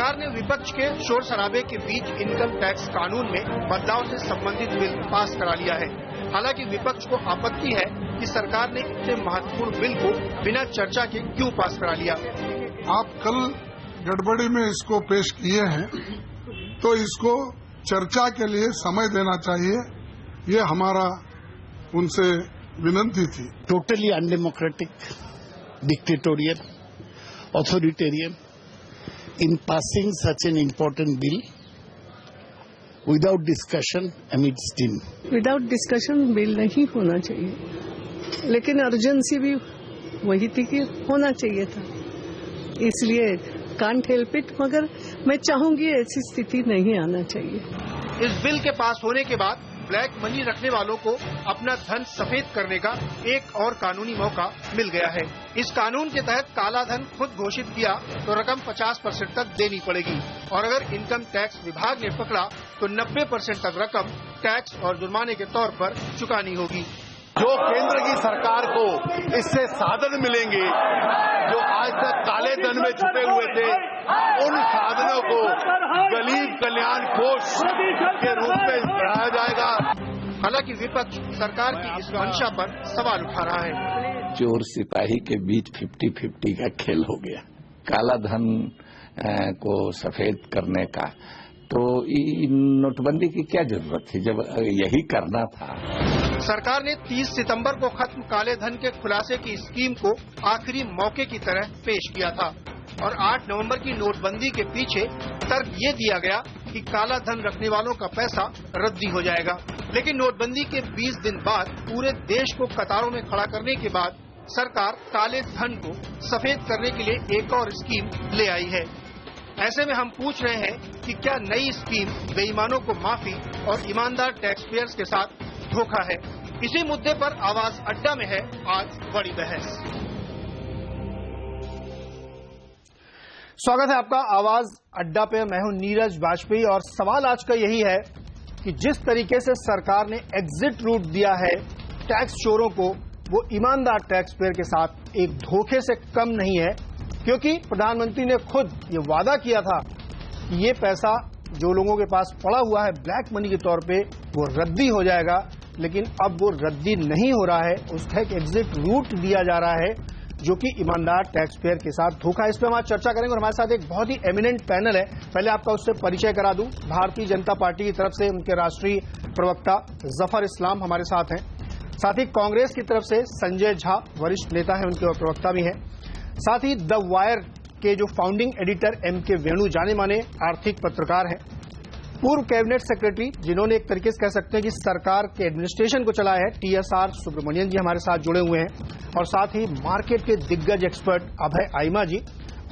सरकार ने विपक्ष के शोर शराबे के बीच इनकम टैक्स कानून में बदलाव से संबंधित बिल पास करा लिया है। हालांकि विपक्ष को आपत्ति है कि सरकार ने इतने महत्वपूर्ण बिल को बिना चर्चा के क्यों पास करा लिया। आप कल गड़बड़ी में इसको पेश किए हैं, तो इसको चर्चा के लिए समय देना चाहिए, ये हमारा उनसे विनती थी। Totally undemocratic, dictatorial, authoritarian in passing such an important bill without discussion amidst him. Without discussion bill नहीं होना चाहिए, लेकिन अर्जेंसी भी वही थी कि होना चाहिए था, इसलिए कांट हेल्प इट। मगर मैं चाहूंगी ऐसी स्थिति नहीं आना चाहिए। इस बिल के पास होने के बाद ब्लैक मनी रखने वालों को अपना धन सफेद करने का एक और कानूनी मौका मिल गया है। इस कानून के तहत काला धन खुद घोषित किया तो रकम 50% तक देनी पड़ेगी, और अगर इनकम टैक्स विभाग ने पकड़ा तो 90% तक रकम टैक्स और जुर्माने के तौर पर चुकानी होगी। जो केंद्र की सरकार को इससे साधन मिलेंगे, जो आज तक काले धन में छुपे हुए थे, उन साधनों को गरीब कल्याण कोष के रूप में बढ़ाया जाएगा। हालांकि विपक्ष सरकार की इस मंशा पर सवाल उठा रहा है। चोर सिपाही के बीच 50-50 का खेल हो गया। काला धन को सफेद करने का, तो नोटबंदी की क्या जरूरत थी जब यही करना था। सरकार ने 30 सितंबर को खत्म काले धन के खुलासे की स्कीम को आखिरी मौके की तरह पेश किया था, और 8 नवंबर की नोटबंदी के पीछे तर्क ये दिया गया कि काला धन रखने वालों का पैसा रद्दी हो जाएगा। लेकिन नोटबंदी के 20 दिन बाद पूरे देश को कतारों में खड़ा करने के बाद सरकार काले धन को सफेद करने के लिए एक और स्कीम ले आई है। ऐसे में हम पूछ रहे हैं कि क्या नई स्कीम बेईमानों को माफी और ईमानदार टैक्स पेयर्स के साथ धोखा है। इसी मुद्दे पर आवाज अड्डा में है आज बड़ी बहस। स्वागत है आपका आवाज अड्डा पे। मैं हूं नीरज वाजपेयी, और सवाल आज का यही है कि जिस तरीके से सरकार ने एग्जिट रूट दिया है टैक्स चोरों को, वो ईमानदार टैक्स पेयर के साथ एक धोखे से कम नहीं है, क्योंकि प्रधानमंत्री ने खुद ये वादा किया था कि ये पैसा जो लोगों के पास पड़ा हुआ है ब्लैक मनी के तौर पे वो रद्दी हो जाएगा, लेकिन अब वो रद्दी नहीं हो रहा है। उसका एक एग्जिट रूट दिया जा रहा है जो कि ईमानदार टैक्स पेयर के साथ धोखा। इस पर हम आज चर्चा करेंगे, और हमारे साथ एक बहुत ही एमिनेंट पैनल है। पहले आपका उससे परिचय करा दूं। भारतीय जनता पार्टी की तरफ से उनके राष्ट्रीय प्रवक्ता जफर इस्लाम हमारे साथ हैं। साथ ही कांग्रेस की तरफ से संजय झा वरिष्ठ नेता है, उनके प्रवक्ता भी हैं। साथ ही द वायर के जो फाउंडिंग एडिटर एम.के. वेणु जाने माने आर्थिक पत्रकार हैं। पूर्व कैबिनेट सेक्रेटरी जिन्होंने एक तरीके से कह सकते हैं कि सरकार के एडमिनिस्ट्रेशन को चलाया है, टी.एस.आर. सुब्रमण्यन जी हमारे साथ जुड़े हुए हैं, और साथ ही मार्केट के दिग्गज एक्सपर्ट अभय आइमा जी,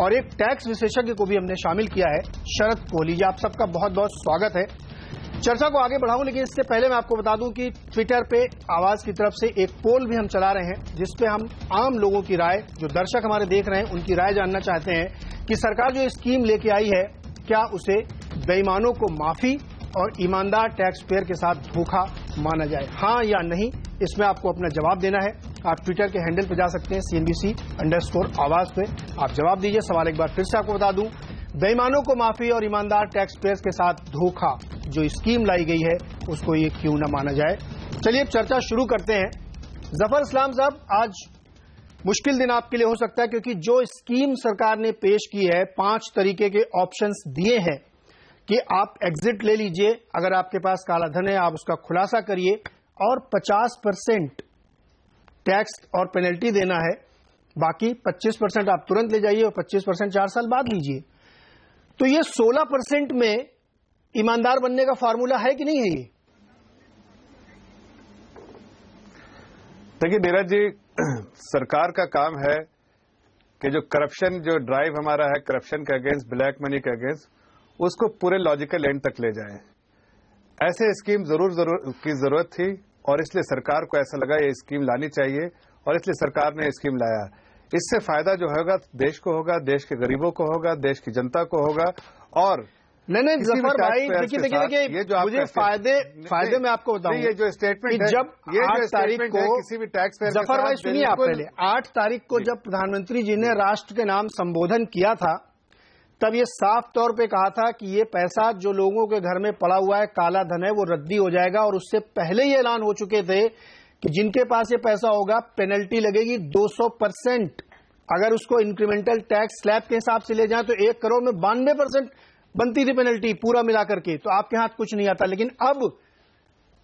और एक टैक्स विशेषज्ञ को भी हमने शामिल किया है, शरद कोहली जी। आप सबका बहुत बहुत स्वागत है। चर्चा को आगे बढ़ाऊं, लेकिन इससे पहले मैं आपको बता दूं कि ट्विटर पे आवाज की तरफ से एक पोल भी हम चला रहे हैं, जिसपे हम आम लोगों की राय, जो दर्शक हमारे देख रहे हैं, उनकी राय जानना चाहते हैं कि सरकार जो स्कीम लेके आई है, क्या उसे बेईमानों को माफी और ईमानदार टैक्स पेयर के साथ धोखा माना जाए, हाँ या नहीं। इसमें आपको अपना जवाब देना है। आप ट्विटर के हैंडल पे जा सकते हैं CNBC_आवाज पे, आप जवाब दीजिए। सवाल एक बार फिर से आपको बता दूं, बेईमानों को माफी और ईमानदार टैक्स पेयर्स के साथ धोखा जो स्कीम लाई गई है, उसको ये क्यों न माना जाए। चलिए अब चर्चा शुरू करते हैं। जफर इस्लाम साहब, आज मुश्किल दिन आपके लिए हो सकता है, क्योंकि जो स्कीम सरकार ने पेश की है, 5 तरीके के ऑप्शंस दिए हैं कि आप एग्जिट ले लीजिए, अगर आपके पास काला धन है आप उसका खुलासा करिए, और 50% टैक्स और पेनल्टी देना है, बाकी 25% आप तुरंत ले जाइए और 25% 4 साल बाद लीजिए। तो ये 16% में ईमानदार बनने का फार्मूला है कि नहीं है? ये देखिए नीरज जी, सरकार का काम है कि जो करप्शन, जो ड्राइव हमारा है करप्शन के अगेंस्ट, ब्लैक मनी के अगेंस्ट, उसको पूरे लॉजिकल एंड तक ले जाए। ऐसे स्कीम की जरूरत थी, और इसलिए सरकार को ऐसा लगा ये स्कीम लानी चाहिए, और इसलिए सरकार ने स्कीम लाया। इससे फायदा जो होगा देश को होगा, देश के गरीबों को होगा, देश की जनता को होगा। और नहीं जफर भाई, देखिए मुझे फायदे में आपको बताऊं, ये जो स्टेटमेंट है, जब 8 तारीख को किसी भी टैक्स पेयर, जफर भाई सुनिए, आप पहले 8 तारीख को जब प्रधानमंत्री जी ने राष्ट्र के नाम संबोधन किया था, तब ये साफ तौर पे कहा था कि ये पैसा जो लोगों के घर में पड़ा हुआ है, काला धन है, वो रद्दी हो जाएगा। और उससे पहले ये ऐलान हो चुके थे कि जिनके पास ये पैसा होगा पेनल्टी लगेगी 200%। अगर उसको इंक्रीमेंटल टैक्स स्लैब के हिसाब से ले जाएं तो 1 करोड़ में 92% बनती थी पेनल्टी पूरा मिला करके, तो आपके हाथ कुछ नहीं आता। लेकिन अब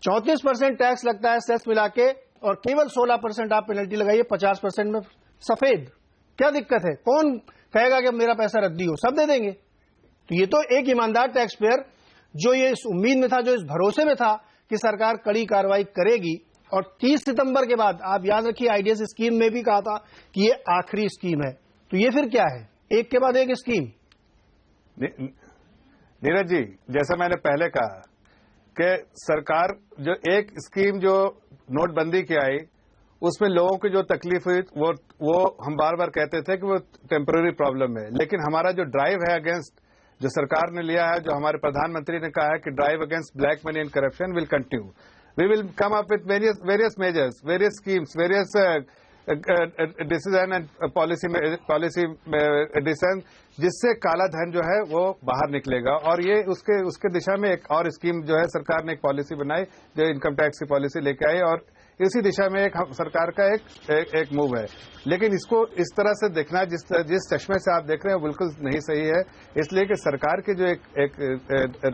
34% टैक्स लगता है सेस मिला के, और केवल 16% आप पेनल्टी लगाइए 50% में सफेद। क्या दिक्कत है? कौन कहेगा कि मेरा पैसा रद्दी हो? सब दे देंगे। तो ये तो एक ईमानदार टैक्स पेयर जो ये इस उम्मीद में था, जो इस भरोसे में था कि सरकार कड़ी कार्रवाई करेगी। और 30 सितंबर के बाद आप याद रखिए, आईडीएस स्कीम में भी कहा था कि ये आखिरी स्कीम है। तो ये फिर क्या है? एक के बाद एक स्कीम। नीरज जी, जैसा मैंने पहले कहा कि सरकार जो एक स्कीम जो नोटबंदी की आई, उसमें लोगों की जो तकलीफ हुई वो हम बार बार कहते थे कि वो टेम्पररी प्रॉब्लम है। लेकिन हमारा जो ड्राइव है अगेंस्ट, जो सरकार ने लिया है, जो हमारे प्रधानमंत्री ने कहा है कि drive against black money and corruption will continue. We will come up with various measures, various schemes, various decision and policy decision, जिससे काला धन जो है वो बाहर निकलेगा। और ये उसके दिशा में एक और स्कीम जो है सरकार ने एक पॉलिसी बनाई, जो इनकम टैक्स की पॉलिसी लेके आई, और इसी दिशा में एक सरकार का एक मूव है। लेकिन इसको इस तरह से देखना, जिस चश्मे से आप देख रहे हैं, बिल्कुल नहीं सही है। इसलिए कि सरकार की जो एक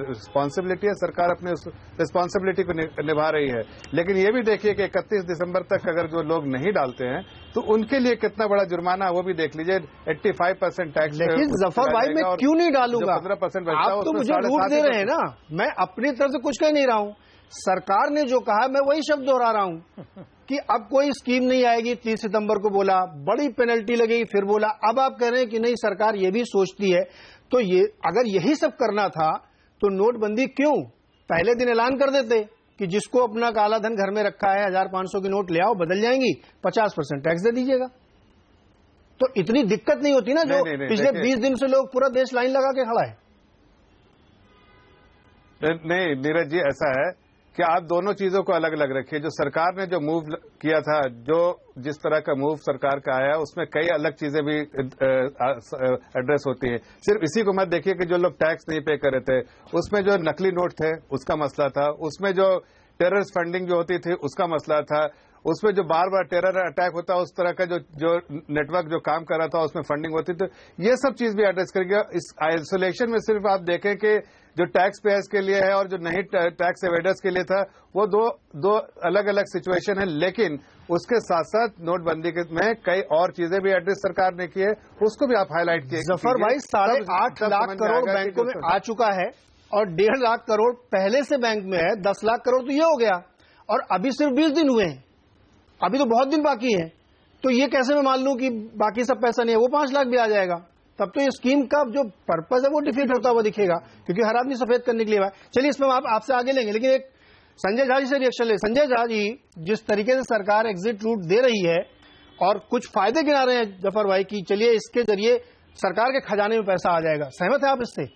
रिस्पॉन्सिबिलिटी है, सरकार अपने उस रिस्पॉन्सिबिलिटी को निभा रही है। लेकिन ये भी देखिए कि 31 दिसंबर तक अगर जो लोग नहीं डालते हैं तो उनके लिए कितना बड़ा जुर्माना, वो भी देख लीजिए। 85% टैक्स। लेकिन जफर भाई, मैं क्यों नहीं डालूंगा? 15% आप तो मुझे लूट दे रहे हैं ना। मैं अपनी तरफ से कुछ कह नहीं रहा हूं। सरकार ने जो कहा मैं वही शब्द दोहरा रहा हूं कि अब कोई स्कीम नहीं आएगी। 30 सितंबर को बोला बड़ी पेनल्टी लगेगी, फिर बोला अब आप कह रहे हैं कि नहीं, सरकार ये भी सोचती है। तो ये अगर यही सब करना था तो नोटबंदी क्यों पहले दिन ऐलान कर देते कि जिसको अपना काला धन घर में रखा है 1500 की नोट ले आओ, बदल जाएंगी, 50% टैक्स दे दीजिएगा। तो इतनी दिक्कत नहीं होती ना। जो पिछले 20 दिन से लोग पूरा देश लाइन लगा के खड़ा है। नहीं नीरज जी, ऐसा है कि आप दोनों चीजों को अलग अलग रखिए। जो सरकार ने जो मूव किया था, जो जिस तरह का मूव सरकार का आया, उसमें कई अलग चीजें भी एड्रेस होती है। सिर्फ इसी को मत देखिए कि जो लोग टैक्स नहीं पे कर रहे थे, उसमें जो नकली नोट थे उसका मसला था, उसमें जो टेररिस्ट फंडिंग जो होती थी उसका मसला था, उसमें जो बार बार टेरर अटैक होता है उस तरह का जो नेटवर्क जो काम कर रहा था उसमें फंडिंग होती थी। ये सब चीज भी एड्रेस करेगा। इस आइसोलेशन में सिर्फ आप देखें कि जो टैक्स पेयर्स के लिए है और जो नहीं टैक्स एवेडर्स के लिए था, वो दो अलग अलग सिचुएशन है। लेकिन उसके साथ साथ नोटबंदी में कई और चीजें भी एड्रेस सरकार ने की है, उसको भी आप हाईलाइट किए। जफर भाई, 8.5 लाख करोड़ बैंकों में आ चुका है और 1.5 लाख करोड़ पहले से बैंक में है। 10 लाख करोड़ तो ये हो गया, और अभी सिर्फ 20 दिन हुए हैं, अभी तो बहुत दिन बाकी है। तो ये कैसे मैं मान लूं कि बाकी सब पैसा नहीं है? वो 5 लाख भी आ जाएगा, तब तो ये स्कीम का जो पर्पज है वो डिफीट होता हुआ दिखेगा, क्योंकि हर आदमी सफेद करने के लिए है। चलिए, इसमें आप आपसे आगे लेंगे, लेकिन एक संजय झा जी से रिएक्शन ले। संजय झा जी, जिस तरीके से सरकार एग्जिट रूट दे रही है और कुछ फायदे गिना रहे हैं जफर भाई की, चलिए इसके जरिए सरकार के खजाने में पैसा आ जाएगा, सहमत है आप इससे?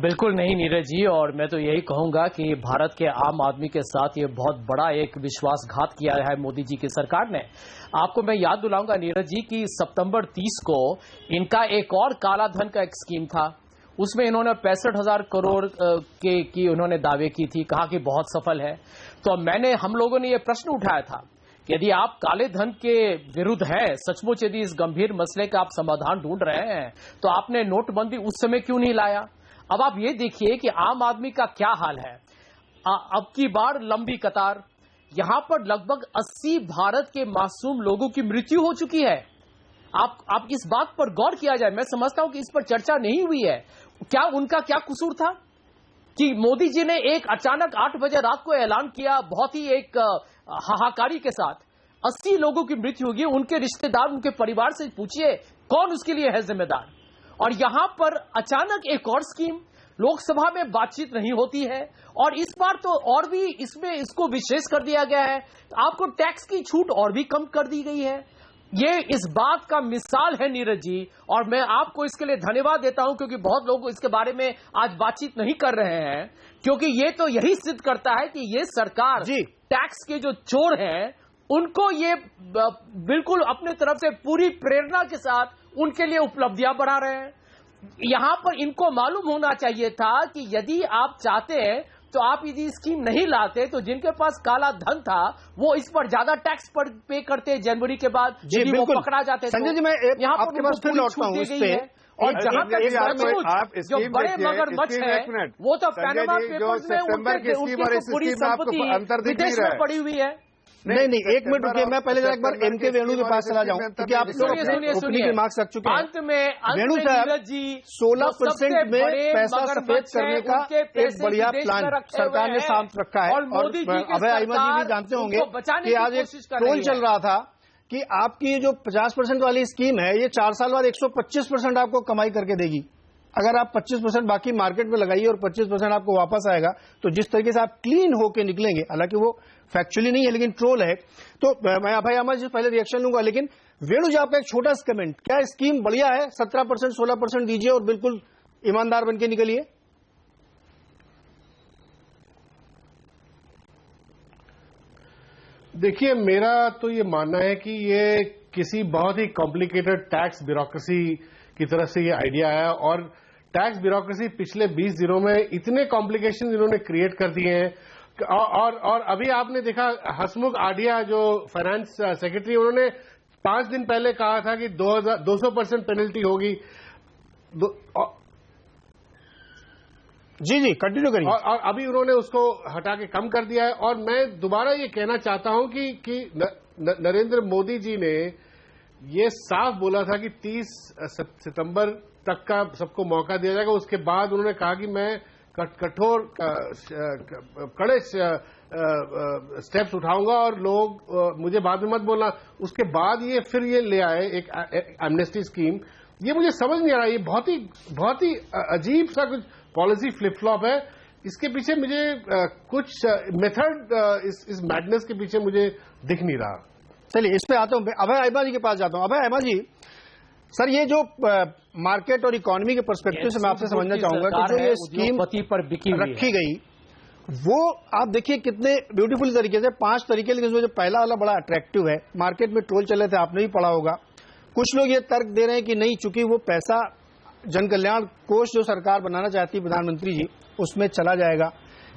बिल्कुल नहीं नीरज जी, और मैं तो यही कहूंगा कि भारत के आम आदमी के साथ ये बहुत बड़ा एक विश्वासघात किया है मोदी जी की सरकार ने। आपको मैं याद दिलाऊंगा नीरज जी कि सितंबर 30 को इनका एक और काला धन का एक स्कीम था, उसमें इन्होंने 65,000 करोड़ की उन्होंने दावे की थी, कहा कि बहुत सफल है। तो हम लोगों ने ये प्रश्न उठाया था कि यदि आप काले धन के विरुद्ध हैं, सचमुच यदि इस गंभीर मसले का आप समाधान ढूंढ रहे हैं, तो आपने नोटबंदी उस समय क्यों नहीं लाया? अब आप ये देखिए कि आम आदमी का क्या हाल है। अब की बार लंबी कतार, यहां पर लगभग 80 भारत के मासूम लोगों की मृत्यु हो चुकी है। आप इस बात पर गौर किया जाए, मैं समझता हूं कि इस पर चर्चा नहीं हुई है। क्या उनका क्या कसूर था कि मोदी जी ने एक अचानक 8 बजे रात को ऐलान किया, बहुत ही एक हाहाकारी के साथ 80 लोगों की मृत्यु होगी। उनके रिश्तेदार, उनके परिवार से पूछिए कौन उसके लिए है जिम्मेदार। और यहां पर अचानक एक और स्कीम, लोकसभा में बातचीत नहीं होती है, और इस बार तो और भी इसमें इसको विशेष कर दिया गया है, आपको टैक्स की छूट और भी कम कर दी गई है। ये इस बात का मिसाल है नीरज जी, और मैं आपको इसके लिए धन्यवाद देता हूं, क्योंकि बहुत लोग इसके बारे में आज बातचीत नहीं कर रहे हैं, क्योंकि ये तो यही सिद्ध करता है कि ये सरकार टैक्स के जो चोर हैं उनको ये बिल्कुल अपने तरफ से पूरी प्रेरणा के साथ उनके लिए उपलब्धियां बढ़ा रहे हैं। यहां पर इनको मालूम होना चाहिए था कि यदि आप चाहते हैं तो आप यदि स्कीम नहीं लाते तो जिनके पास काला धन था वो इस पर ज्यादा टैक्स पे करते जनवरी के बाद, यदि वो पकड़ा जाते। संजय जी, मैं यहाँ आपके पास फिर लौटता हूँ इस पे, और जहां तक जो बड़े मगरमच्छ है वो तो पैनामा पेपर्स में उनकी पूरी संपत्ति विदेश में पड़ी हुई है। नहीं, एक मिनट रुकिए, मैं पहले एक बार एम के वेणु के पास चला जाऊं, क्योंकि आप सुनिए मार्क्स रख चुके हैं। अंत में वेणु साहब 16% में पैसा सफेद करने का एक बढ़िया प्लान सरकार ने सामने रखा है। और अभय अहिमत जी भी जानते होंगे कि आज एक ट्रोल चल रहा था कि आपकी जो 50% वाली स्कीम है ये 4 साल बाद 125% आपको कमाई करके देगी। अगर आप 25% बाकी मार्केट में लगाइए और 25% आपको वापस आएगा, तो जिस तरीके से आप क्लीन होके निकलेंगे, हालांकि वो फैक्चुअली नहीं है लेकिन ट्रोल है। तो मैं अभय अहमद जी पहले रिएक्शन लूंगा, लेकिन वेणु जी आपका एक छोटा सा कमेंट, क्या स्कीम बढ़िया है? 17% 16% दीजिए और बिल्कुल ईमानदार बनके निकलिए। देखिए, मेरा तो ये मानना है कि ये किसी बहुत ही कॉम्प्लिकेटेड टैक्स ब्यूरोक्रेसी की तरफ से ये आइडिया आया, और टैक्स ब्यूरोक्रेसी पिछले 20 दिनों में इतने कॉम्प्लिकेशन इन्होंने क्रिएट कर दिए हैं। और अभी आपने देखा हसमुख आडिया जो फाइनेंस सेक्रेटरी, उन्होंने 5 दिन पहले कहा था कि 200% पेनल्टी होगी। जी कंटिन्यू करिए। और अभी उन्होंने उसको हटा के कम कर दिया है। और मैं दोबारा ये कहना चाहता हूं कि नरेंद्र मोदी जी ने ये साफ बोला था कि 30 सितंबर तक का सबको मौका दिया जाएगा। उसके बाद उन्होंने कहा कि मैं कठोर कड़े स्टेप्स उठाऊंगा और लोग मुझे बाद में मत बोलना। उसके बाद ये फिर ये ले आए एक एमनेस्टी स्कीम। ये मुझे समझ नहीं आ रहा, ये बहुत ही अजीब सा कुछ पॉलिसी फ्लिप फ्लॉप है। इसके पीछे मुझे कुछ मेथड इस मैडनेस के पीछे मुझे दिख नहीं रहा। चलिए इस पे आता हूं, अभय अहिमत जी के पास जाता हूं। अभय अहिमत जी, सर ये जो मार्केट और इकोनॉमी के पर्सपेक्टिव से मैं आपसे समझना चाहूंगा कि जो ये स्कीम रखी गई वो आप देखिए कितने ब्यूटीफुल तरीके से 5 तरीके, लेकिन जो पहला वाला बड़ा अट्रैक्टिव है। मार्केट में ट्रोल चले थे, आपने भी पढ़ा होगा। कुछ लोग ये तर्क दे रहे हैं कि नहीं, चूंकि वो पैसा जन कल्याण कोष जो सरकार बनाना चाहती है प्रधानमंत्री जी, उसमें चला जाएगा।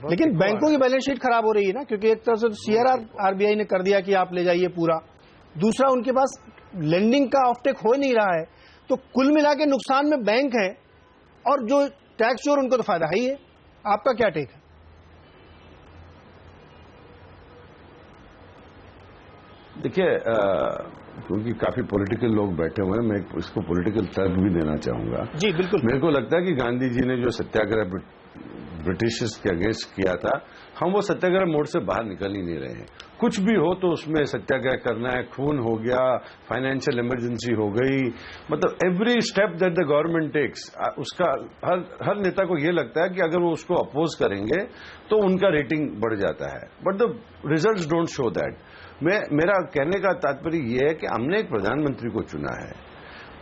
लेकिन बैंकों की बैलेंस शीट खराब हो रही है ना, क्योंकि एक तरफ से सीआरआर आरबीआई ने कर दिया कि आप ले जाइए पूरा, दूसरा उनके पास लेंडिंग का ऑफटेक हो नहीं रहा है। तो कुल मिला के नुकसान में बैंक है और जो टैक्स चोर उनको तो फायदा है ही है। आपका क्या टेक है? देखिए, क्योंकि काफी पॉलिटिकल लोग बैठे हुए हैं, मैं इसको पॉलिटिकल तर्क भी देना चाहूंगा। जी बिल्कुल। मेरे को लगता है कि गांधी जी ने जो सत्याग्रह ब्रिटिशर्स के अगेंस्ट किया था, हम वो सत्याग्रह मोड से बाहर निकल ही नहीं रहे हैं। कुछ भी हो तो उसमें सत्याग्रह करना है, खून हो गया, फाइनेंशियल इमरजेंसी हो गई, मतलब every step that the government takes, उसका हर नेता को ये लगता है कि अगर वो उसको अपोज करेंगे तो उनका रेटिंग बढ़ जाता है, but the results don't show that. मेरा कहने का तात्पर्य यह है कि हमने एक प्रधानमंत्री को चुना है,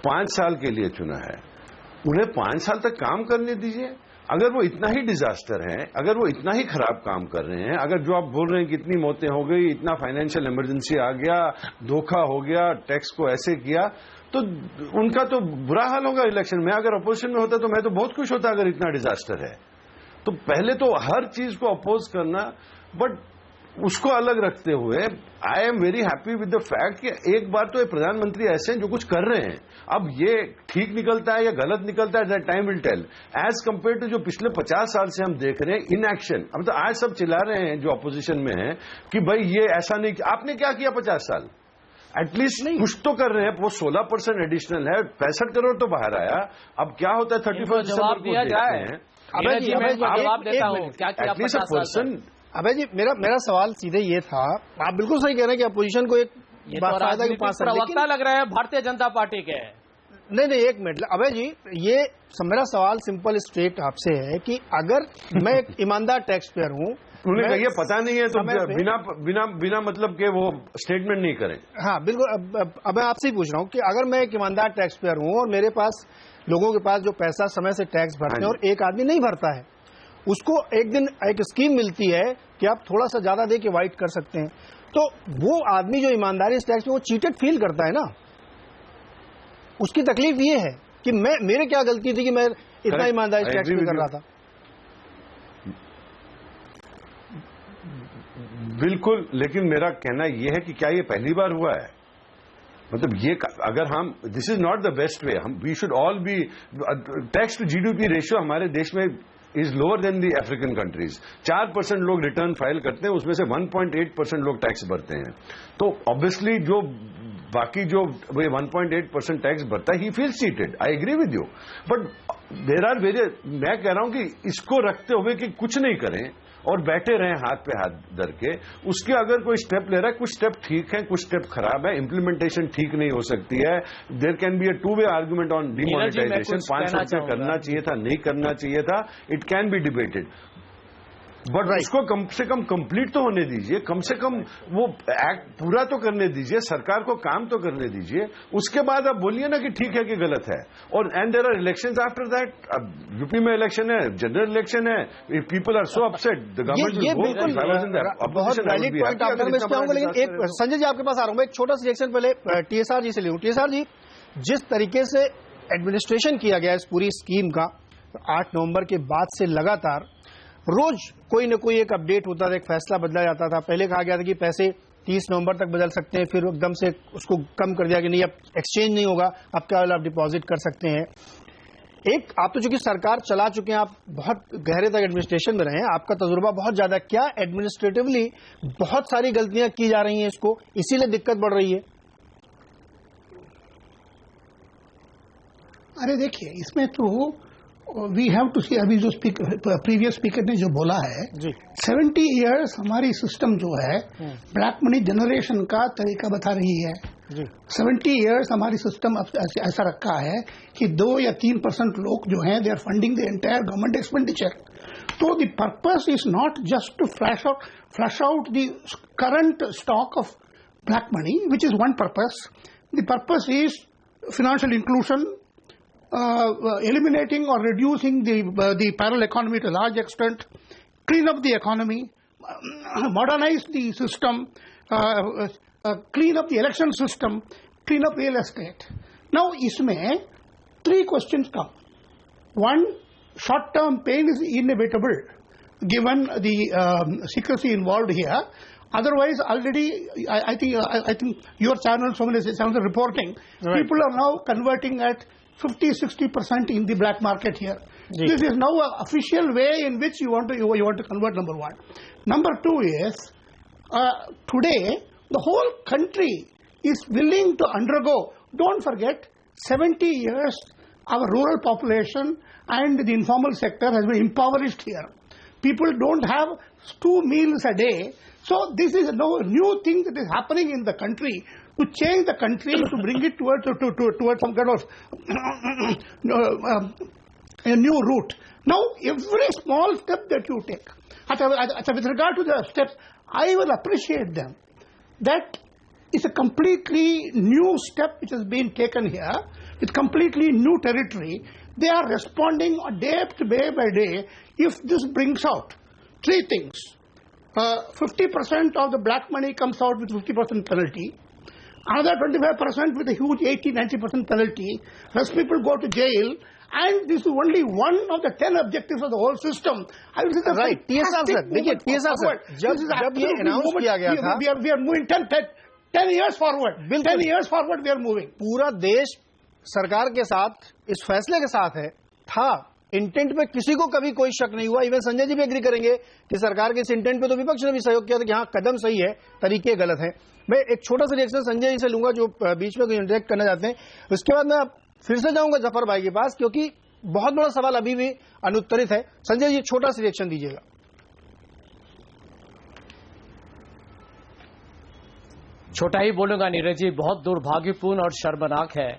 5 साल के लिए चुना है, उन्हें 5 साल तक काम करने दीजिए। अगर वो इतना ही डिजास्टर है, अगर वो इतना ही खराब काम कर रहे हैं, अगर जो आप बोल रहे हैं कि इतनी मौतें हो गई, इतना फाइनेंशियल इमरजेंसी आ गया, धोखा हो गया, टैक्स को ऐसे किया, तो उनका तो बुरा हाल होगा इलेक्शन में। अगर अपोजिशन में होता तो मैं तो बहुत खुश होता अगर इतना डिजास्टर है। तो पहले तो हर चीज को अपोज करना, बट उसको अलग रखते हुए I am very happy with the fact कि एक बार तो ये प्रधानमंत्री ऐसे हैं जो कुछ कर रहे हैं। अब ये ठीक निकलता है या गलत निकलता है, that time will tell. As compare to जो पिछले 50 साल से हम देख रहे हैं इनएक्शन। अब तो आज सब चिल्ला रहे हैं जो अपोजिशन में है कि भाई ये ऐसा नहीं, आपने क्या किया 50 साल? एटलीस्ट कुछ तो कर रहे हैं। वो 16% एडिशनल है, 65 करोड़ तो बाहर आया। अब क्या होता है 31 दिसंबर को देखते हैं। अभय जी मेरा सवाल सीधे ये था, आप बिल्कुल सही कह रहे हैं कि अपोजिशन को एक बाकायदा के पास प्रवक्ता लग रहे हैं भारतीय जनता पार्टी के। नहीं एक मिनट अभय जी, ये मेरा सवाल सिंपल स्ट्रेट आपसे है कि अगर मैं एक ईमानदार टैक्स पेयर हूं, उन्हें कहिए पता नहीं है तो बिना मतलब के वो स्टेटमेंट नहीं करें। हाँ बिल्कुल। अब मैं आपसे ही पूछ रहा हूं कि अगर मैं एक ईमानदार टैक्स पेयर हूं और मेरे पास लोगों के पास जो पैसा समय से टैक्स भरते हैं और एक आदमी नहीं भरता है, उसको एक दिन एक स्कीम मिलती है कि आप थोड़ा सा ज्यादा दे के वाइट कर सकते हैं, तो वो आदमी जो ईमानदारी इस टैक्स में वो चीटेड फील करता है ना, उसकी तकलीफ ये है कि मेरे क्या गलती थी कि मैं इतना ईमानदारी टैक्स पे कर रहा था। बिल्कुल, लेकिन मेरा कहना यह है कि क्या ये पहली बार हुआ है? मतलब ये अगर हम, this is not the best way, हम we should all be, tax to GDP ratio हमारे देश में is lower than the African countries. 4% लोग रिटर्न फाइल करते हैं, उसमें से 1.8% लोग टैक्स भरते हैं। तो ऑब्वियसली जो बाकी जो 1.8% टैक्स भरता है, he feel cheated. I agree with you, but there are various, मैं कह रहा हूं कि इसको रखते हुए कि कुछ नहीं करें और बैठे रहें हाथ पे हाथ धर के, उसके अगर कोई स्टेप ले रहा है, कुछ स्टेप ठीक है, कुछ स्टेप खराब है, इंप्लीमेंटेशन ठीक नहीं हो सकती है। There can be a two way argument on demonetization, 500 रुपये करना चाहिए था, नहीं करना चाहिए था, it can be debated, but उसको कम से कम कंप्लीट तो होने दीजिए, कम से कम वो एक्ट पूरा तो करने दीजिए, सरकार को काम तो करने दीजिए, उसके बाद आप बोलिए ना कि ठीक है कि गलत है। और and there are elections after that. अब यूपी में इलेक्शन है, जनरल इलेक्शन है, if people are so upset, the government will vote. बहुत वैलिड पॉइंट आप मैं इस पे आऊंगा, लेकिन एक संजय जी आपके पास आ रहा हूं, एक छोटा सा रिएक्शन पहले टीएसआर जी से ले लूं। टीएसआर जी, जिस तरीके से एडमिनिस्ट्रेशन किया गया इस पूरी स्कीम का, 8 नवंबर के बाद से लगातार रोज कोई न कोई एक अपडेट होता था, एक फैसला बदला जाता था। पहले कहा गया था कि पैसे 30 नवंबर तक बदल सकते हैं, फिर एकदम से उसको कम कर दिया कि नहीं, अब एक्सचेंज नहीं होगा, अब केवल आप डिपॉजिट कर सकते हैं। एक आप तो चूंकि सरकार चला चुके हैं, आप बहुत गहरे तक एडमिनिस्ट्रेशन में रहे हैं, आपका तजुर्बा बहुत ज्यादा, क्या एडमिनिस्ट्रेटिवली बहुत सारी गलतियां की जा रही हैं इसको, इसीलिए दिक्कत बढ़ रही है? अरे देखिए, इसमें तो वी हैव टू सी, अभी जो प्रीवियस स्पीकर ने जो बोला है, 70 इयर्स हमारी सिस्टम जो है ब्लैक मनी जनरेशन का तरीका बता रही है। 70 इयर्स हमारी सिस्टम ऐसा रखा है कि 2 या 3% लोग जो हैं, they are funding the entire government expenditure. तो the purpose is not just to flush out the current stock of black money, which is one purpose. The purpose is financial inclusion, eliminating or reducing the parallel economy to a large extent, clean up the economy, modernize the system, clean up the election system, clean up real estate. Now, isme 3 questions come. One, short-term pain is inevitable given the secrecy involved here. Otherwise, already, I think your channel, so many channels are reporting, people are now converting at 50-60% in the black market here. This is now an official way in which you want to convert, number one. Number two is, today, the whole country is willing to undergo, don't forget, 70 years, our rural population and the informal sector has been impoverished here. People don't have 2 meals a day. So this is no new thing that is happening in the country. To change the country, to bring it towards some kind of a new route. Now, every small step that you take, with regard to the steps, I will appreciate them. That is a completely new step which has been taken here, with completely new territory. They are responding day by day. If this brings out 3 things, 50% of the black money comes out with 50% penalty. Another 25% with a huge 80-90% penalty. Rest people go to jail. And this is only one of the 10 objectives of the whole system. I will say that's right. TSR sir, देखिए TSR sir, जब ये announce किया गया था, we are moving 10 years forward. 10 years forward we are moving. पूरा देश सरकार के साथ इस फैसले के साथ है था। इंटेंट पे किसी को कभी कोई शक नहीं हुआ। इवन संजय जी भी एग्री करेंगे कि सरकार के इस इंटेंट पे तो विपक्ष ने भी सहयोग किया था कि हाँ, कदम सही है, तरीके गलत हैं। मैं एक छोटा सा रिएक्शन संजय जी से लूंगा जो बीच में इंटरेक्ट करना चाहते हैं, उसके बाद मैं फिर से जाऊंगा जफर भाई के पास, क्योंकि बहुत बड़ा सवाल अभी भी अनुत्तरित है। संजय जी, छोटा सा रिएक्शन दीजिएगा। छोटा ही बोलूंगा नीरज जी, बहुत दुर्भाग्यपूर्ण और शर्मनाक है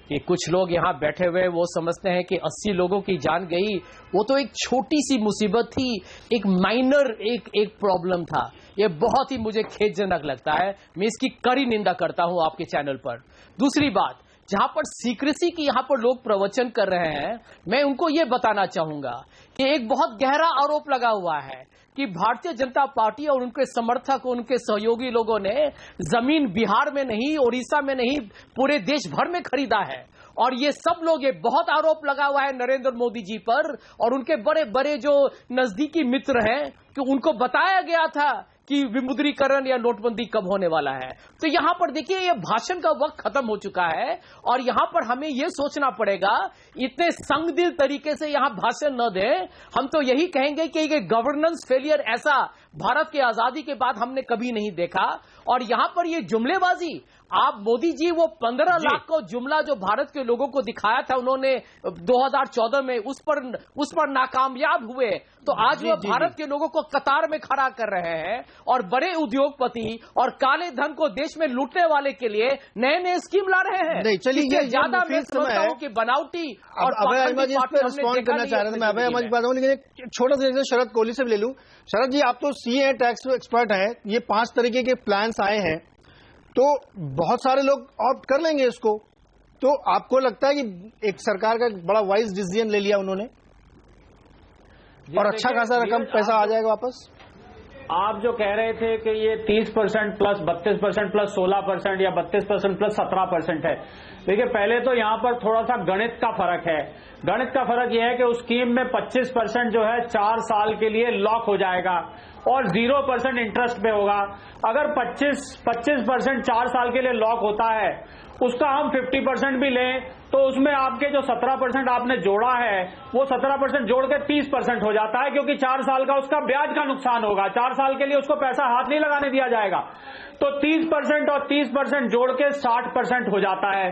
कि कुछ लोग यहां बैठे हुए वो समझते हैं कि 80 लोगों की जान गई, वो तो एक छोटी सी मुसीबत थी, एक माइनर एक प्रॉब्लम था। ये बहुत ही मुझे खेदजनक लगता है। मैं इसकी कड़ी निंदा करता हूं आपके चैनल पर। दूसरी बात, जहां पर सीक्रेसी की यहां पर लोग प्रवचन कर रहे हैं, मैं उनको ये बताना चाहूंगा कि एक बहुत गहरा आरोप लगा हुआ है कि भारतीय जनता पार्टी और उनके समर्थक, उनके सहयोगी लोगों ने जमीन बिहार में नहीं, उड़ीसा में नहीं, पूरे देश भर में खरीदा है। और ये सब लोग, ये बहुत आरोप लगा हुआ है नरेंद्र मोदी जी पर और उनके बड़े बड़े जो नजदीकी मित्र हैं कि उनको बताया गया था कि विमुद्रीकरण या नोटबंदी कब होने वाला है। तो यहां पर देखिए, ये भाषण का वक्त खत्म हो चुका है और यहां पर हमें यह सोचना पड़ेगा, इतने संगदिल तरीके से यहां भाषण न दें। हम तो यही कहेंगे कि ये गवर्नेंस फेलियर ऐसा भारत की आजादी के बाद हमने कभी नहीं देखा। और यहां पर ये जुमलेबाजी, आप मोदी जी वो 15 लाख का जुमला जो भारत के लोगों को दिखाया था उन्होंने 2014 में, उस पर नाकामयाब हुए, तो आज वो भारत के लोगों को कतार में खड़ा कर रहे हैं और बड़े उद्योगपति और काले धन को देश में लूटने वाले के लिए नए नए स्कीम ला रहे हैं। नहीं, चलिए, ये ज्यादा मैं समझता हूं कि बनावटी और अभय अहमद जी इस पर रिस्पॉन्ड करना चाह रहे थे। मैं अभय अहमद की बात हूं, लेकिन एक छोटा सा शरद कोहली से भी ले लूं। शरद जी, आप तो सीए टैक्स एक्सपर्ट हैं, ये 5 तरीके के प्लान्स आए हैं, तो बहुत सारे लोग ऑप्ट कर लेंगे इसको, तो आपको लगता है कि एक सरकार का बड़ा वाइज डिसीजन ले लिया उन्होंने और अच्छा खासा रकम पैसा आ जाएगा वापस? आप जो कह रहे थे कि ये 30% प्लस 32% प्लस 16% या 32% प्लस 17% है, देखिए पहले तो यहां पर थोड़ा सा गणित का फर्क है। गणित का फर्क यह है कि उस स्कीम में 25% जो है 4 साल के लिए लॉक हो जाएगा और 0% इंटरेस्ट पे होगा। अगर 25% 4 साल के लिए लॉक होता है, उसका हम 50% भी लें तो उसमें आपके जो 17% आपने जोड़ा है वो 17% जोड़ के 30% हो जाता है, क्योंकि 4 साल का उसका ब्याज का नुकसान होगा। 4 साल के लिए उसको पैसा हाथ नहीं लगाने दिया जाएगा। तो 30% और 30% जोड़ के 60% हो जाता है।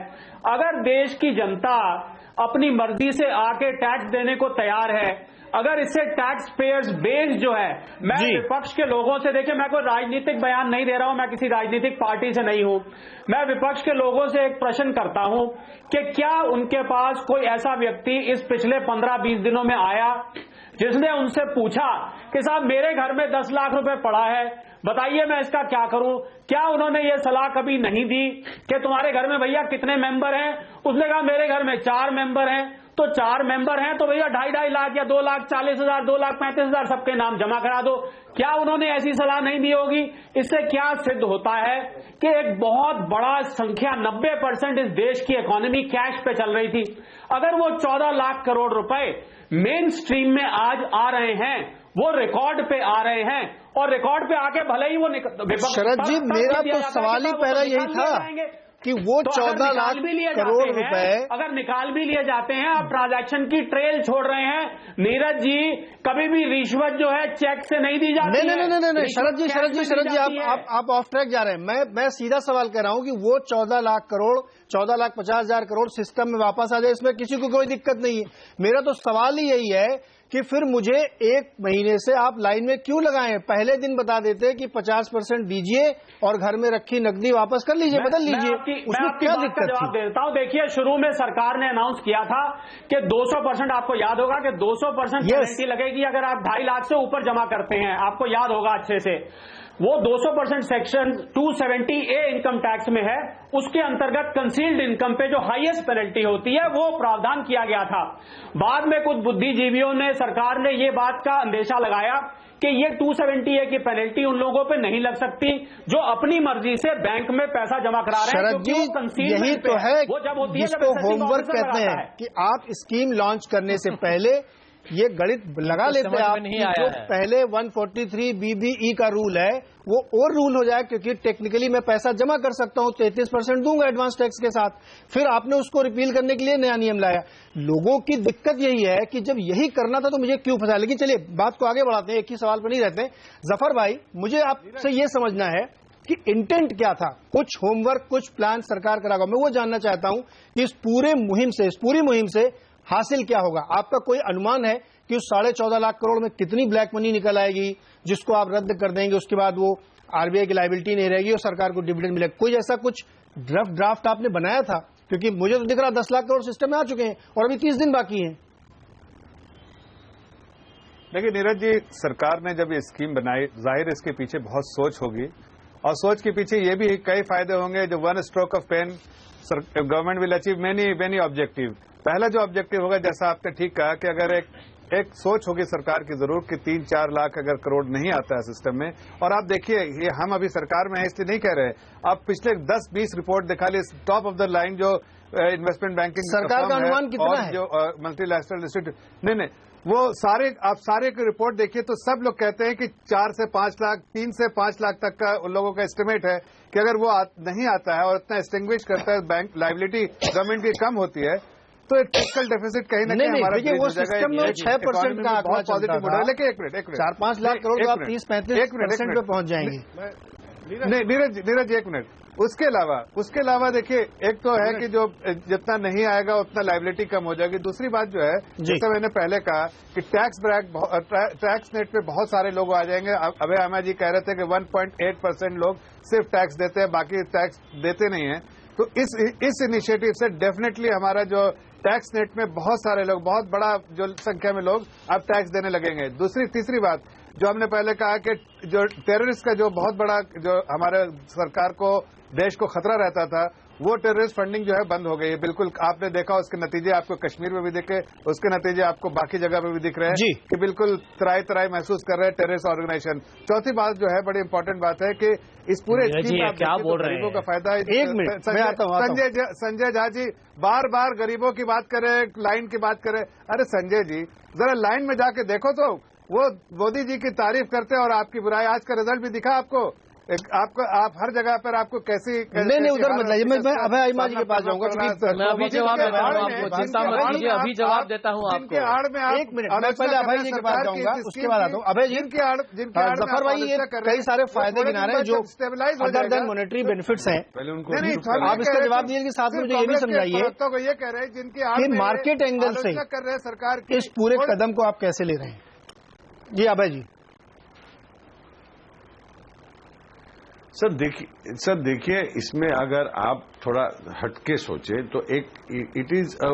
अगर देश की जनता अपनी मर्जी से आके टैक्स देने को तैयार है, अगर इससे टैक्स पेयर्स बेस जो है, मैं विपक्ष के लोगों से, देखिए मैं कोई राजनीतिक बयान नहीं दे रहा हूं, मैं किसी राजनीतिक पार्टी से नहीं हूं, मैं विपक्ष के लोगों से एक प्रश्न करता हूं कि क्या उनके पास कोई ऐसा व्यक्ति इस पिछले 15-20 दिनों में आया जिसने उनसे पूछा कि साहब मेरे घर में 10 लाख रुपए पड़ा है, बताइए मैं इसका क्या करूं? क्या उन्होंने ये सलाह कभी नहीं दी कि तुम्हारे घर में भैया कितने मेंबर हैं? उसने कहा मेरे घर में 4 मेंबर हैं। तो 4 मेंबर हैं तो भैया 2.5 लाख या 2,40,000, 2,35,000 सबके नाम जमा करा दो। क्या उन्होंने ऐसी सलाह नहीं दी होगी? इससे क्या सिद्ध होता है कि एक बहुत बड़ा संख्या 90% इस देश की इकोनॉमी कैश पे चल रही थी। अगर वो 14 लाख करोड़ रुपए मेन स्ट्रीम में आज आ रहे हैं, वो रिकॉर्ड पे आ रहे हैं और रिकॉर्ड पे आके भले ही वो शरद जी, मेरा तो सवाल ही पहला यही था कि वो 14 लाख करोड़ रुपए अगर निकाल भी लिए जाते हैं, आप ट्रांजैक्शन की ट्रेल छोड़ रहे हैं। नीरज जी, कभी भी रिश्वत जो है चेक से नहीं दी जाती। नहीं, शरद जी आप ऑफ ट्रैक जा रहे हैं। मैं सीधा सवाल कर रहा हूं कि वो 14 लाख करोड़, 14,50,000 करोड़ सिस्टम में वापस आ जाए, इसमें किसी को कोई दिक्कत नहीं है। मेरा तो सवाल ही यही है कि फिर मुझे 1 महीने से आप लाइन में क्यों लगाए? पहले दिन बता देते कि 50% दीजिए और घर में रखी नकदी वापस कर लीजिए, बदल लीजिए, उसमें क्या दिक्कत थी? जवाब देता हूं। देखिए, शुरू में सरकार ने अनाउंस किया था कि 200%, आपको याद होगा कि 200% पेनल्टी लगेगी अगर आप 2.5 लाख से ऊपर जमा करते हैं, आपको याद होगा अच्छे से। वो 200% सेक्शन 270A इनकम टैक्स में है, उसके अंतर्गत कंसील्ड इनकम पे जो हाईएस्ट पेनल्टी होती है वो प्रावधान किया गया था। बाद में कुछ बुद्धिजीवियों ने, सरकार ने ये बात का अंदेशा लगाया कि ये 270A की पेनल्टी उन लोगों पे नहीं लग सकती जो अपनी मर्जी से बैंक में पैसा जमा करा रहे हैं। शरद जी, यही तो है वो जब होती है, जिसको होमवर्क कहते हैं कि आप स्कीम लॉन्च करने से पहले ये गणित लगा लेते हैं आप कि जो पहले 143BBE का रूल है वो और रूल हो जाए, क्योंकि टेक्निकली मैं पैसा जमा कर सकता हूं, 33% दूंगा एडवांस टैक्स के साथ। फिर आपने उसको रिपील करने के लिए नया नियम लाया। लोगों की दिक्कत यही है कि जब यही करना था तो मुझे क्यों फंसा। लेकिन चलिए बात को आगे बढ़ाते हैं, एक ही सवाल पर नहीं रहते। जफर भाई, मुझे आपसे ये समझना है कि इंटेंट क्या था? कुछ होमवर्क, कुछ प्लान सरकार कराएगा। मैं वो जानना चाहता हूं कि इस पूरी मुहिम से हासिल क्या होगा? आपका कोई अनुमान है कि उस 14.5 लाख करोड़ में कितनी ब्लैक मनी निकल आएगी जिसको आप रद्द कर देंगे, उसके बाद वो आरबीआई की लायबिलिटी नहीं रहेगी और सरकार को डिविडेंड मिलेगा? कोई ऐसा कुछ ड्राफ्ट आपने बनाया था? क्योंकि मुझे तो दिख रहा 10 लाख करोड़ सिस्टम में आ चुके हैं और अभी 30 दिन बाकी हैं। देखिए नीरज जी, सरकार ने जब ये स्कीम बनाई, जाहिर इसके पीछे बहुत सोच होगी और सोच के पीछे ये भी कई फायदे होंगे जो one stroke of pen government will achieve many objective. पहला जो ऑब्जेक्टिव होगा, जैसा आपने ठीक कहा कि अगर एक सोच होगी सरकार की जरूर कि 3-4 लाख अगर करोड़ नहीं आता है सिस्टम में। और आप देखिए, ये हम अभी सरकार में है इसलिए नहीं कह रहे, आप पिछले 10-20 रिपोर्ट दिखा ली, टॉप ऑफ द लाइन जो इन्वेस्टमेंट बैंकिंग सरकार का अनुमान कितना है, जो मल्टीलैटरल इंस्टीट्यूट नहीं, वो आप सारे की रिपोर्ट देखिए तो सब लोग कहते हैं कि 4 से 5 लाख, 3 से 5 लाख तक का उन लोगों का एस्टिमेट है कि अगर वो नहीं आता है और इतना एक्सटिंग्विश करता है, बैंक लायबिलिटी गवर्नमेंट की कम होती है, तो एक फिस्कल डेफिसिट कहीं ना कहीं हमारा देखिए वो सिस्टम में 6% का आंकड़ा पॉजिटिव बढ़ा है। लेकिन एक मिनट 4-5 लाख करोड़ आप 30-35% पे पहुंच जाएंगे। नहीं नीरज एक मिनट, उसके अलावा देखिए, एक तो है कि जो जितना नहीं आएगा उतना लायबिलिटी कम हो जाएगी। दूसरी बात जो है, जैसा मैंने पहले कहा कि टैक्स नेट पे बहुत सारे लोग आ जाएंगे। अभय आमा जी कह रहे थे कि 1.8% लोग सिर्फ टैक्स देते हैं, बाकी टैक्स देते नहीं है। तो इस इनिशिएटिव से डेफिनेटली हमारा जो टैक्स नेट में बहुत सारे लोग, बहुत बड़ा जो संख्या में लोग अब टैक्स देने लगेंगे। तीसरी बात जो हमने पहले कहा कि जो टेररिस्ट का जो बहुत बड़ा जो हमारे सरकार को, देश को खतरा रहता था, वो टेररिस्ट फंडिंग जो है बंद हो गई है। बिल्कुल आपने देखा, उसके नतीजे आपको कश्मीर में भी दिखे, उसके नतीजे आपको बाकी जगह पे भी दिख रहे हैं कि बिल्कुल तराई महसूस कर रहे हैं टेररिस्ट ऑर्गेनाइजेशन। चौथी बात जो है, बड़ी इंपॉर्टेंट बात है कि इस पूरे स्कीम में क्या बोल रहे हैं, गरीबों का फायदा है। एक मिनट, संजय झा जी बार गरीबों की बात कर रहे हैं, लाइन की बात कर रहे हैं। अरे संजय जी, जरा लाइन में जाके देखो तो वो मोदी जी की तारीफ करते हैं और आपकी बुराई। आज का रिजल्ट भी दिखा आपको, आप हर जगह पर आपको कैसी नहीं उधर मतलब मैं अभय आइमा जी के पास जाऊंगा, मैं अभी जवाब देता हूँ आपको, चिंता मत कीजिए, अभी जवाब देता हूँ आपको। जिनके आड़ में एक मिनट, मैं पहले अभय जी के पास जाऊंगा, उसके बाद आता हूँ। अभय जी, जफर भाई, ये कई सारे फायदे गिना रहे हैं जो अदर देन मॉनेटरी बेनिफिट्स हैं। आप इसका जवाब दीजिए कि साथ में मुझे ये भी समझाइए ये कह रहे हैं जिनकी मार्केट एंगल से कर रहे हैं सरकार इस पूरे कदम को आप कैसे ले रहे हैं? जी अभय जी। सर देखिए, इसमें अगर आप थोड़ा हटके सोचे तो it is a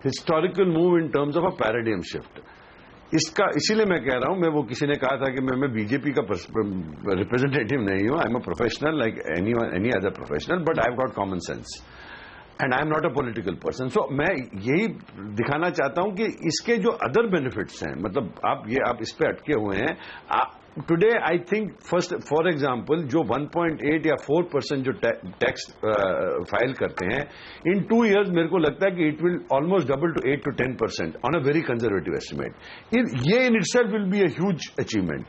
historical move in terms of a paradigm shift. इसीलिए मैं कह रहा हूं, मैं वो किसी ने कहा था कि मैं बीजेपी का रिप्रेजेंटेटिव नहीं हूं, I am a professional like any other professional, but I have got common sense and I am not a political person. So मैं यही दिखाना चाहता हूं कि इसके जो अदर बेनिफिट्स हैं, मतलब आप इस पे अटके हुए हैं। Today I think first for example जो 1.8 या 4% जो टैक्स फाइल करते हैं, इन 2 years मेरे को लगता है कि it will almost double to 8 to 10% on a very conservative estimate. ये in itself will be a huge achievement.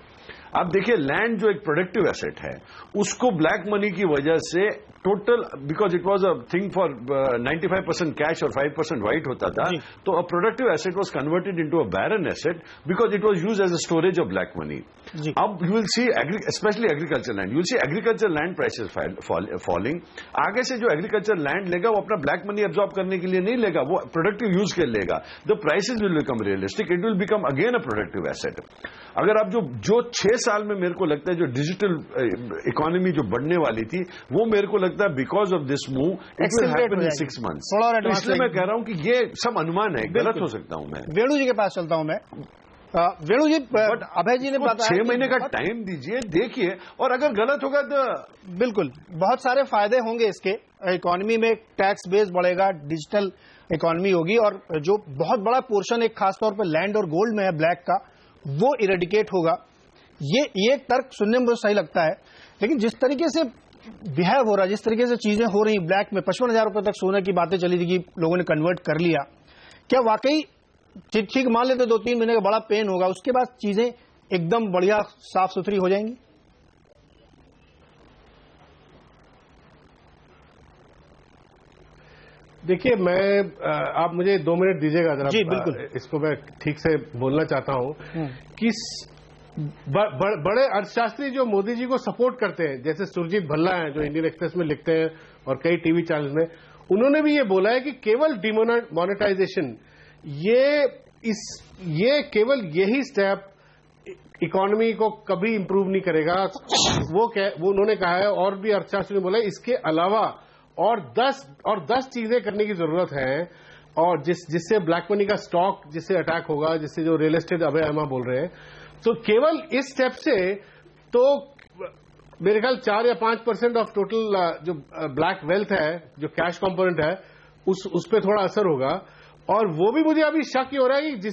आप देखिए, लैंड जो एक प्रोडक्टिव एसेट है, उसको ब्लैक मनी की वजह से total, because it was a thing for 95% cash और 5% व्हाइट होता था, तो a productive asset was converted into a barren asset because it was used as a storage of black money. अब you will see specially agriculture land, you will see agriculture land prices falling. आगे से जो agriculture land लेगा वो अपना black money absorb करने के लिए नहीं लेगा, वो प्रोडक्टिव यूज के लेगा। The prices will become realistic, it will become again a productive asset. अगर आप जो 6 साल में मेरे को लगता है जो डिजिटल इकोनॉमी जो बढ़ने वाली थी, वो मेरे को लगता है because of this move it will happen in 6 months। इसलिए मैं कह रहा हूं कि ये सब अनुमान है, गलत हो सकता हूं मैं। वेणु जी के पास चलता हूं मैं। वेणु जी, अभय जी ने बताया 6 महीने का टाइम दीजिए, देखिए, और अगर गलत होगा तो बिल्कुल बहुत सारे फायदे होंगे इसके। इकोनॉमी में टैक्स बेस बढ़ेगा, डिजिटल इकोनॉमी होगी, और जो बहुत बड़ा पोर्शन एक खासतौर पर लैंड और गोल्ड में है ब्लैक का, वो इरेडिकेट होगा। ये तर्क सुनने में सही लगता है, लेकिन जिस तरीके से बिहेव हो रहा है, जिस तरीके से चीजें हो रही, ब्लैक में 55,000 रुपए तक सोने की बातें चली थी कि लोगों ने कन्वर्ट कर लिया, क्या वाकई ठीक मान लेते 2-3 महीने का बड़ा पेन होगा, उसके बाद चीजें एकदम बढ़िया साफ सुथरी हो जाएंगी? देखिए, आप मुझे 2 मिनट दीजिएगा जरा। जी बिल्कुल, इसको मैं ठीक से बोलना चाहता हूं कि बड़े अर्थशास्त्री जो मोदी जी को सपोर्ट करते हैं, जैसे सुरजीत भल्ला हैं जो इंडियन एक्सप्रेस में लिखते हैं और कई टीवी चैनल में, उन्होंने भी ये बोला है कि केवल डिमोनेटाइजेशन, ये केवल यही स्टेप इकोनॉमी को कभी इंप्रूव नहीं करेगा। वो उन्होंने कहा है, और भी अर्थशास्त्री ने बोला है, इसके अलावा और 10 चीजें करने की जरूरत है, और जिससे ब्लैक मनी का स्टॉक जिससे अटैक होगा, जिससे जो रियल एस्टेट अभय आमा बोल रहे हैं, तो केवल इस स्टेप से तो मेरे ख्याल 4 या 5% ऑफ टोटल जो ब्लैक वेल्थ है, जो कैश कंपोनेंट है, उस पे थोड़ा असर होगा। और वो भी मुझे अभी शक ही हो रहा है कि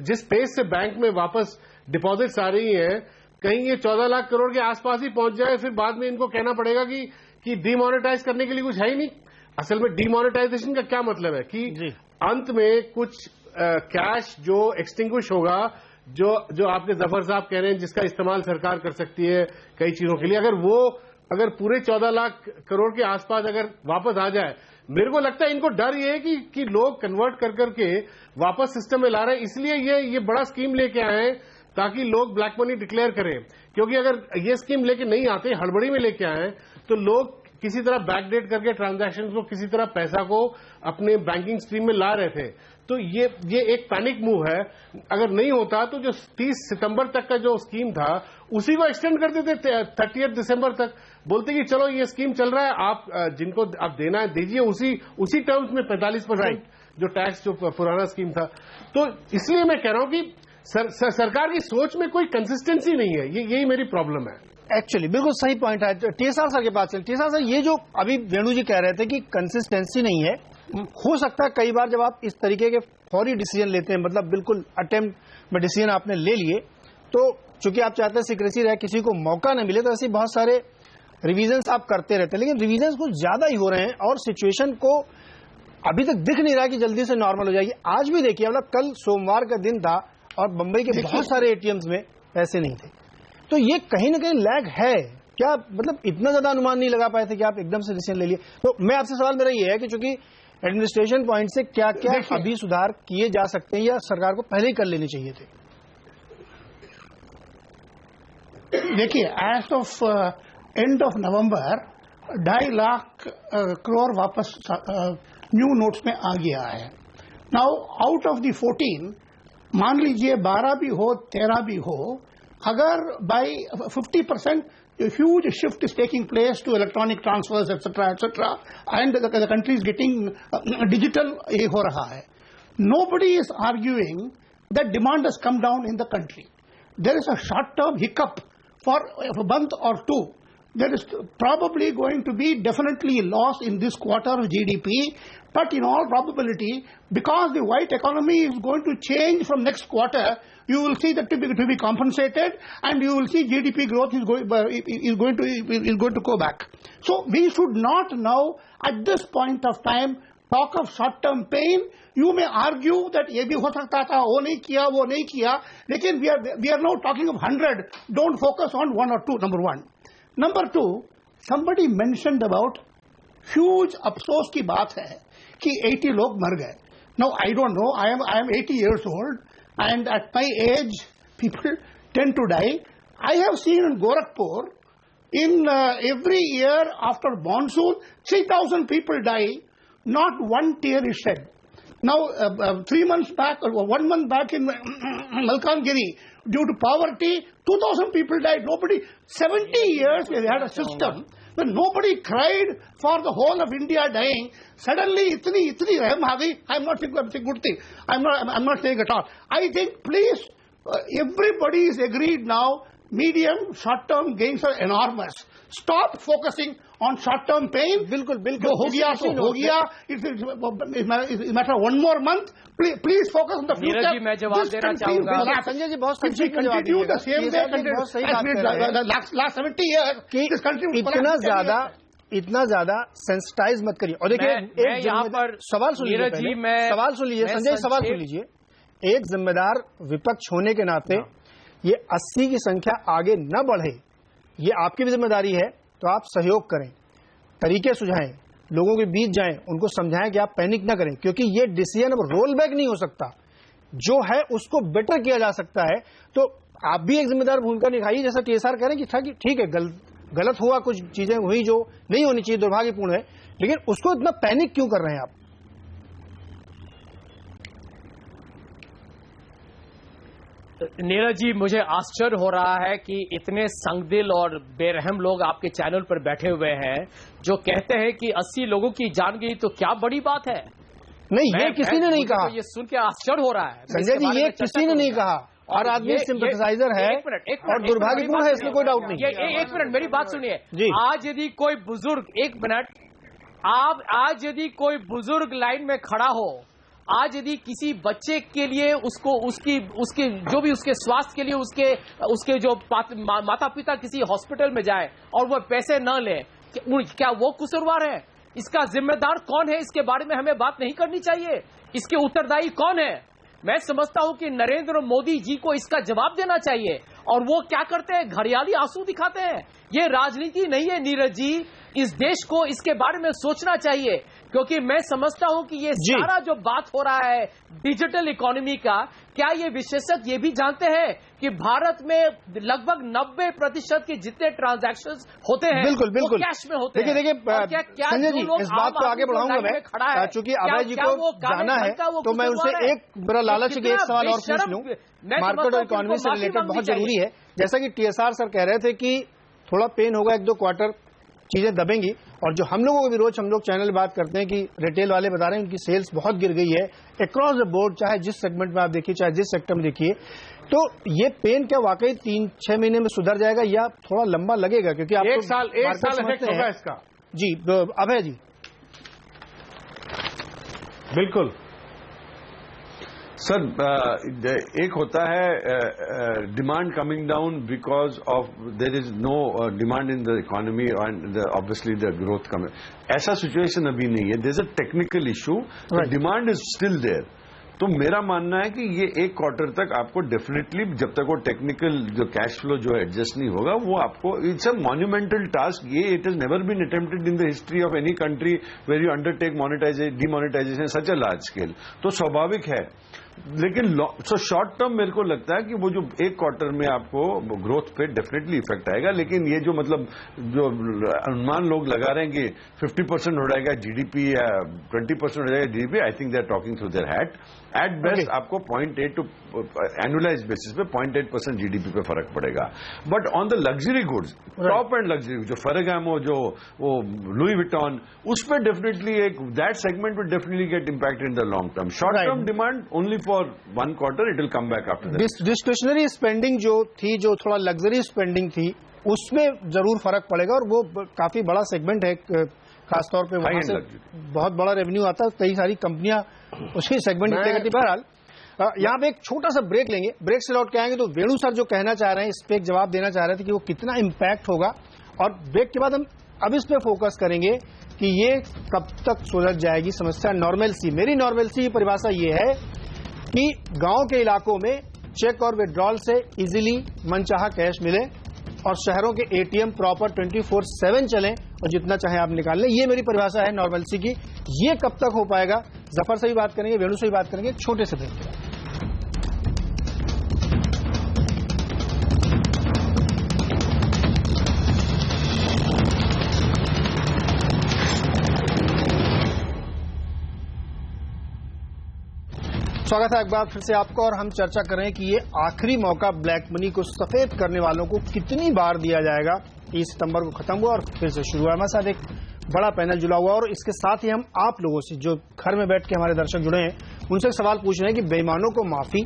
जिस पेस से बैंक में वापस डिपॉजिट्स आ रही हैं, कहीं ये 14 लाख करोड़ के आसपास ही पहुंच जाए, फिर बाद में इनको कहना पड़ेगा कि डीमोनेटाइज करने के लिए कुछ है ही नहीं। असल में डीमोनेटाइजेशन का क्या मतलब है कि अंत में कुछ कैश जो एक्सटिंग्विश होगा, जो आपके जफर साहब कह रहे हैं, जिसका इस्तेमाल सरकार कर सकती है कई चीजों के लिए, अगर पूरे 14 लाख करोड़ के आसपास अगर वापस आ जाए, मेरे को लगता है इनको डर ये है कि लोग कन्वर्ट कर करके वापस सिस्टम में ला रहे हैं, इसलिए ये बड़ा स्कीम लेके आए हैं ताकि लोग ब्लैक मनी डिक्लेयर करें। क्योंकि अगर ये स्कीम लेके नहीं आते, हड़बड़ी में लेके आए, तो लोग किसी तरह बैकडेट करके ट्रांजैक्शन को, किसी तरह पैसा को अपने बैंकिंग स्ट्रीम में ला रहे थे। तो ये एक पैनिक मूव है। अगर नहीं होता तो जो 30 सितंबर तक का जो स्कीम था, उसी को एक्सटेंड कर देते 30 दिसंबर तक। बोलते कि चलो ये स्कीम चल रहा है, आप जिनको आप देना है दीजिए, उसी टर्म्स में 45% जो टैक्स जो पुराना स्कीम था। तो इसलिए मैं कह रहा हूं कि सरकार की सोच में कोई कंसिस्टेंसी नहीं है। यही मेरी प्रॉब्लम है। एक्चुअली बिल्कुल सही पॉइंट है। टीएसआर सर के पास चल। टीएसआर सर, ये जो अभी वेणु जी कह रहे थे कि कंसिस्टेंसी नहीं है, हो सकता है कई बार जब आप इस तरीके के फौरी डिसीजन लेते हैं, मतलब बिल्कुल अटेम्प्ट में डिसीजन आपने ले लिए, तो चूंकि आप चाहते हैं सीक्रेसी रहे, किसी को मौका न मिले, तो ऐसे बहुत सारे रिविजन्स आप करते रहते हैं। लेकिन रिविजन्स कुछ ज्यादा ही हो रहे हैं और सिचुएशन को अभी तक दिख नहीं रहा कि जल्दी से नॉर्मल हो जाएगी। आज भी देखिए, मतलब कल सोमवार का दिन था और बंबई के बहुत सारे एटीएम्स में पैसे नहीं थे। तो ये कहीं ना कहीं लैग है क्या? मतलब इतना ज्यादा अनुमान नहीं लगा पाए थे कि आप एकदम से डिसीजन ले लिए। तो मैं आपसे सवाल मेरा ये है कि चूंकि एडमिनिस्ट्रेशन पॉइंट से क्या क्या अभी सुधार किए जा सकते हैं या सरकार को पहले ही कर लेने चाहिए थे? देखिए, as of end of November 2.5 lakh crore वापस न्यू नोट्स में आ गया है। नाउ आउट ऑफ द 14, मान लीजिए 12 भी हो 13 भी हो, अगर bye 50% huge shift is taking place to electronic transfers, etc., and the country is getting digital, ये हो रहा है. Nobody is arguing that demand has come down in the country. There is a short-term hiccup for a month or two. There is probably going to be definitely a loss in this quarter of GDP, but in all probability, because the white economy is going to change from next quarter, you will see that to be compensated, and you will see GDP growth is going to go back. So we should not now, at this point of time, talk of short-term pain. You may argue that ये भी हो सकता था, वो नहीं किया, वो नहीं किया, लेकिन we are now talking of 100. Don't focus on one or two. Number one. Number two, somebody mentioned about huge अफसोस की बात है कि 80 लोग मर गए. Now I don't know. I am 80 years old, and at my age, people tend to die. I have seen in Gorakhpur, in every year after monsoon, 3,000 people die. Not one tear is shed. Now, 3 months back, or 1 month back in Malkangiri, due to poverty, 2,000 people died. Nobody, 70 years we had a system when nobody cried for the whole of India dying. Suddenly, itni rahm aa gayi. I'm not saying it's a good thing. I'm not saying at all. I think, please, everybody is agreed now, medium, short-term gains are enormous. Stop focusing on short-term pain. बिल्कुल जो हो गया तो हो गया. It's a matter of 1 more month. Please focus on the future. Neeraj ji, मैं जवाब देना चाहूंगा. संजय जी बहुत सही जवाब दिए. Last 70 years, this country इतना ज्यादा सेंसिटाइज मत करिए. और देखिए, एक यहाँ पर सवाल सुन लीजिए. सवाल सुन लीजिए संजय, सवाल सुन लीजिए. एक जिम्मेदार विपक्ष होने के नाते ये 80 की संख्या आगे न बढ़े, ये आपकी भी जिम्मेदारी है. तो आप सहयोग करें, तरीके सुझाएं, लोगों के बीच जाएं, उनको समझाएं कि आप पैनिक ना करें, क्योंकि ये डिसीजन अब रोल बैक नहीं हो सकता. जो है उसको बेटर किया जा सकता है. तो आप भी एक जिम्मेदार भूमिका निभाइए, जैसा टीएसआर कह रहे हैं कि ठीक है, गलत हुआ, कुछ चीजें हुई जो नहीं होनी चाहिए, दुर्भाग्यपूर्ण है, लेकिन उसको इतना पैनिक क्यों कर रहे हैं आप? नीरज जी, मुझे आश्चर्य हो रहा है कि इतने संगदिल और बेरहम लोग आपके चैनल पर बैठे हुए हैं जो कहते हैं कि 80 लोगों की जान गई तो क्या बड़ी बात है. नहीं, ये किसी ने नहीं कहा. ये सुन के आश्चर्य हो रहा है संजय जी, ये किसी ने नहीं कहा. हर आदमी सिंपैथाइजर है और दुर्भाग्यपूर्ण है, इसमें कोई डाउट नहीं। एक मिनट मेरी बात सुनिए। आज यदि कोई बुजुर्ग, एक मिनट, आज यदि कोई बुजुर्ग लाइन में खड़ा हो, आज यदि किसी बच्चे के लिए उसको उसके जो भी उसके स्वास्थ्य के लिए उसके जो माता पिता किसी हॉस्पिटल में जाए और वो पैसे न ले, क्या वो कसूरवार है? इसका जिम्मेदार कौन है? इसके बारे में हमें बात नहीं करनी चाहिए? इसके उत्तरदायी कौन है? मैं समझता हूं कि नरेंद्र मोदी जी को इसका जवाब देना चाहिए। और वो क्या करते हैं? घड़ियाली आंसू दिखाते हैं। ये राजनीति नहीं है नीरज जी, इस देश को इसके बारे में सोचना चाहिए, क्योंकि मैं समझता हूं कि ये सारा जो बात हो रहा है डिजिटल इकोनॉमी का, क्या ये विशेषज्ञ ये भी जानते हैं कि भारत में लगभग 90% के जितने ट्रांजैक्शंस होते हैं बिल्कुल कैश में होते हैं। देखिए संजय जी, इस बात को आगे बढ़ाऊंगा मैं, चूंकि अभय जी को जाना है तो मैं उनसे एक बड़ा लालच के एक सवाल और पूछ लूं, मार्केट और इकोनॉमी से रिलेटेड, बहुत जरूरी है। जैसा कि टीएसआर सर कह रहे थे कि थोड़ा पेन होगा, 1-2 क्वार्टर चीजें दबेंगी, और जो हम लोगों को भी रोज हम लोग चैनल बात करते हैं कि रिटेल वाले बता रहे हैं उनकी सेल्स बहुत गिर गई है अक्रॉस द बोर्ड, चाहे जिस सेगमेंट में आप देखिए, चाहे जिस सेक्टर में देखिए। तो ये पेन क्या वाकई 3-6 महीने में सुधर जाएगा या थोड़ा लंबा लगेगा? क्योंकि आप एक साल इफेक्ट होगा इसका। जी अभय जी। बिल्कुल सर, एक होता है demand coming down because of there is no demand in the economy and obviously the growth coming, ऐसा सिचुएशन अभी नहीं है। There is a technical issue, demand is still there. तो मेरा मानना है कि ये 1 क्वार्टर तक आपको डेफिनेटली, जब तक वो टेक्निकल जो कैश फ्लो जो है एडजस्ट नहीं होगा, वो आपको, इट्स अ मॉन्यूमेंटल टास्क। ये it has never been attempted in the history of any country where you undertake demonetisation such a large scale. तो स्वाभाविक है, लेकिन शॉर्ट टर्म मेरे को लगता है कि वो जो 1 क्वार्टर में आपको ग्रोथ पे डेफिनेटली इफेक्ट आएगा। लेकिन ये जो मतलब जो अनुमान लोग लगा रहे हैं कि 50% हो जाएगा जीडीपी या 20% हो जाएगा GDP, I think they are talking through their hat. At best आपको 0.8 टू एनुअलाइज बेसिस पे 0.8% जीडीपी पे फर्क पड़ेगा। But on the luxury goods, top and luxury जो फर्रगामो, जो वो लुई विटॉन, उस पर डेफिनेटली एक that segment will definitely get impact in the long term. Short term demand only for 1 quarter, it will come back after that. Discretionary spending जो थी, जो थोड़ा लग्जरी स्पेंडिंग थी, उसमें जरूर फर्क पड़ेगा, और वो काफी बड़ा सेगमेंट है, खासतौर पे वहां से बहुत बड़ा रेवेन्यू आता है, कई सारी कंपनियां उसी सेगमेंट में करती। बहरहाल यहाँ पे एक छोटा सा ब्रेक लेंगे, ब्रेक से लौट के आएंगे तो वेणु सर जो कहना चाह रहे हैं इस पे एक जवाब देना चाह रहे थे कि वो कितना इम्पैक्ट होगा, और ब्रेक के बाद हम अब इस पे फोकस करेंगे कि ये कब तक सुलझ जाएगी समस्या। नॉर्मलसी, मेरी नॉर्मलसी की परिभाषा ये है कि गांव के इलाकों में चेक और विड्रॉल से इजीली मनचाहा कैश मिले, और शहरों के एटीएम प्रॉपर 24/7 चलें और जितना चाहे आप निकाल लें। ये मेरी परिभाषा है नॉर्मलसी की। ये कब तक हो पाएगा, जफर से भी बात करेंगे, वेणु से भी बात करेंगे, छोटे से ब्रेक के बाद। स्वागत है एक बार फिर से आपका, और हम चर्चा कर रहे हैं कि ये आखिरी मौका ब्लैक मनी को सफेद करने वालों को कितनी बार दिया जाएगा। 30 सितंबर को खत्म हुआ और फिर से शुरू हुआ। हमारे साथ एक बड़ा पैनल जुड़ा हुआ, और इसके साथ ही हम आप लोगों से जो घर में बैठ के हमारे दर्शक जुड़े हैं उनसे एक सवाल पूछ रहे हैं कि बेईमानों को माफी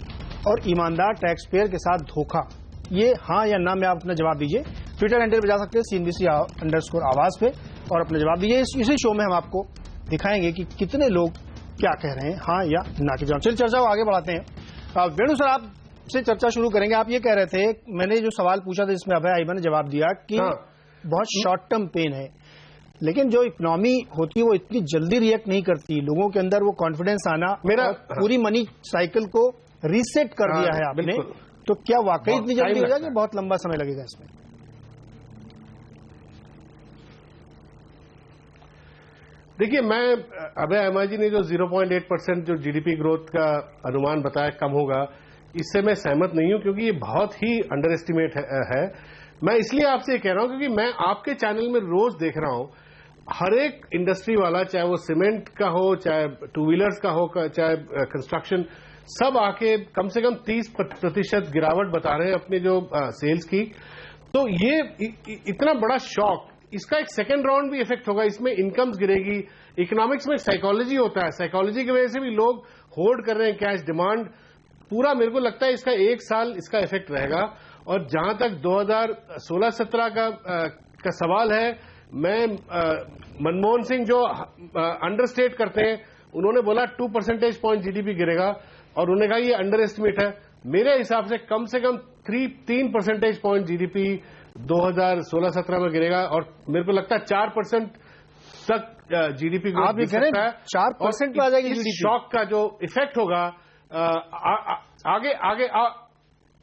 और ईमानदार टैक्स पेयर के साथ धोखा, ये हाँ या ना में आप अपना जवाब दीजिए। ट्विटर हैंडल पर जा सकते हैं CNBC_आवाज पे, और अपना जवाब दीजिए। इसी शो में हम आपको दिखाएंगे कि कितने लोग क्या कह रहे हैं, हाँ या ना के जवाब। चलिए चर्चा को आगे बढ़ाते हैं। वेणु सर, आपसे चर्चा शुरू करेंगे। आप ये कह रहे थे, मैंने जो सवाल पूछा था जिसमें अभय आइबा ने जवाब दिया कि बहुत शॉर्ट टर्म पेन है, लेकिन जो इकोनॉमी होती है वो इतनी जल्दी रिएक्ट नहीं करती। लोगों के अंदर वो कॉन्फिडेंस आना, मेरा पूरी मनी साइकिल को रीसेट कर दिया है आपने, तो क्या वाकई इतनी जल्दी हो जाएगी, बहुत लंबा समय लगेगा इसमें? देखिए, मैं अभय आइबा जी ने जो 0.8% जो जीडीपी ग्रोथ का अनुमान बताया कम होगा, इससे मैं सहमत नहीं हूं, क्योंकि ये बहुत ही अंडर एस्टिमेट है। मैं इसलिए आपसे ये कह रहा हूं क्योंकि मैं आपके चैनल में रोज देख रहा हूं, हर एक इंडस्ट्री वाला, चाहे वो सीमेंट का हो, चाहे 2 व्हीलर्स का हो, चाहे कंस्ट्रक्शन, सब आके कम से कम 30% गिरावट बता रहे हैं अपने जो सेल्स की। तो ये इतना बड़ा शॉक, इसका एक सेकेंड राउंड भी इफेक्ट होगा, इसमें इनकम्स गिरेगी। इकोनॉमिक्स में साइकोलॉजी होता है, साइकोलॉजी की वजह से भी लोग होल्ड कर रहे हैं कैश, डिमांड पूरा मेरे को लगता है इसका 1 साल इसका इफेक्ट रहेगा। और जहां तक 2016-17 का सवाल है, मैं मनमोहन सिंह जो अंडरस्टेट करते हैं, उन्होंने बोला 2 परसेंटेज पॉइंट जीडीपी गिरेगा और उन्होंने कहा ये अंडर एस्टिमेट है। मेरे हिसाब से कम 3 परसेंटेज पॉइंट जीडीपी 2016-17 में गिरेगा और मेरे को लगता है 4% तक जीडीपी ग्रोथ आप ये कह रहे हैं 4% पे आ जाएगी जीडीपी। शॉक का जो इफेक्ट होगा आगे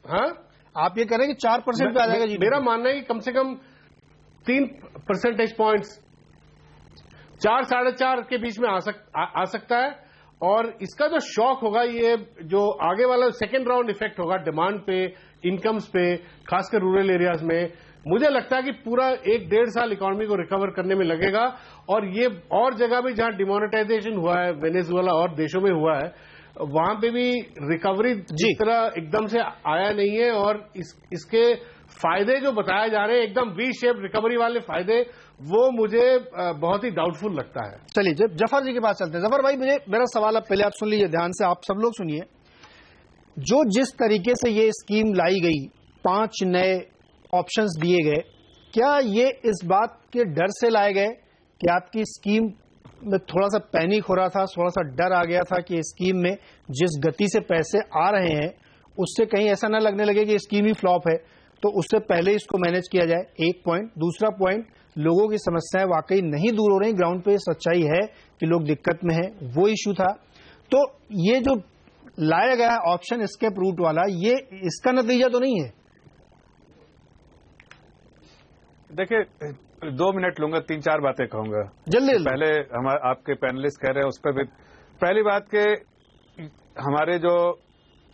हाँ, आप ये कह रहे हैं कि 4% पे आ जाएगा जीडीपी। मेरा मानना है कि कम से कम 3 परसेंटेज पॉइंट्स 4-4.5 के बीच में आ सकता है। और इसका जो शॉक होगा, ये जो आगे वाला सेकेंड राउंड इफेक्ट होगा डिमांड पे, इनकम्स पे, खासकर रूरल एरियाज में, मुझे लगता है कि पूरा 1-1.5 साल इकोनॉमी को रिकवर करने में लगेगा। और ये और जगह भी जहां डिमोनेटाइजेशन हुआ है, वेनेजुएला और देशों में हुआ है, वहां पे भी रिकवरी जिस तरह एकदम से आया नहीं है। और इसके फायदे जो बताए जा रहे हैं, एकदम वी शेप रिकवरी वाले फायदे, वो मुझे बहुत ही डाउटफुल लगता है। चलिए जफर जी के पास चलते हैं। जफर भाई, मेरा सवाल अब पहले आप सुन लीजिए ध्यान से, आप सब लोग सुनिए। जो जिस तरीके से ये स्कीम लाई गई, 5 नए ऑप्शंस दिए गए, क्या ये इस बात के डर से लाए गए कि आपकी स्कीम में थोड़ा सा पैनिक हो रहा था, थोड़ा सा डर आ गया था कि स्कीम में जिस गति से पैसे आ रहे हैं उससे कहीं ऐसा ना लगने लगे कि स्कीम ही फ्लॉप है, तो उससे पहले इसको मैनेज किया जाए? एक पॉइंट। दूसरा पॉइंट, लोगों की समस्याएं वाकई नहीं दूर हो रही, ग्राउंड पे सच्चाई है कि लोग दिक्कत में हैं, वो इशू था। तो ये जो लाया गया है ऑप्शन एस्केप रूट वाला, ये इसका नतीजा तो नहीं है? देखिए 2 मिनट लूंगा, 3-4 बातें कहूंगा जल्दी। पहले आपके पैनलिस्ट कह रहे हैं उस पर भी। पहली बात के हमारे जो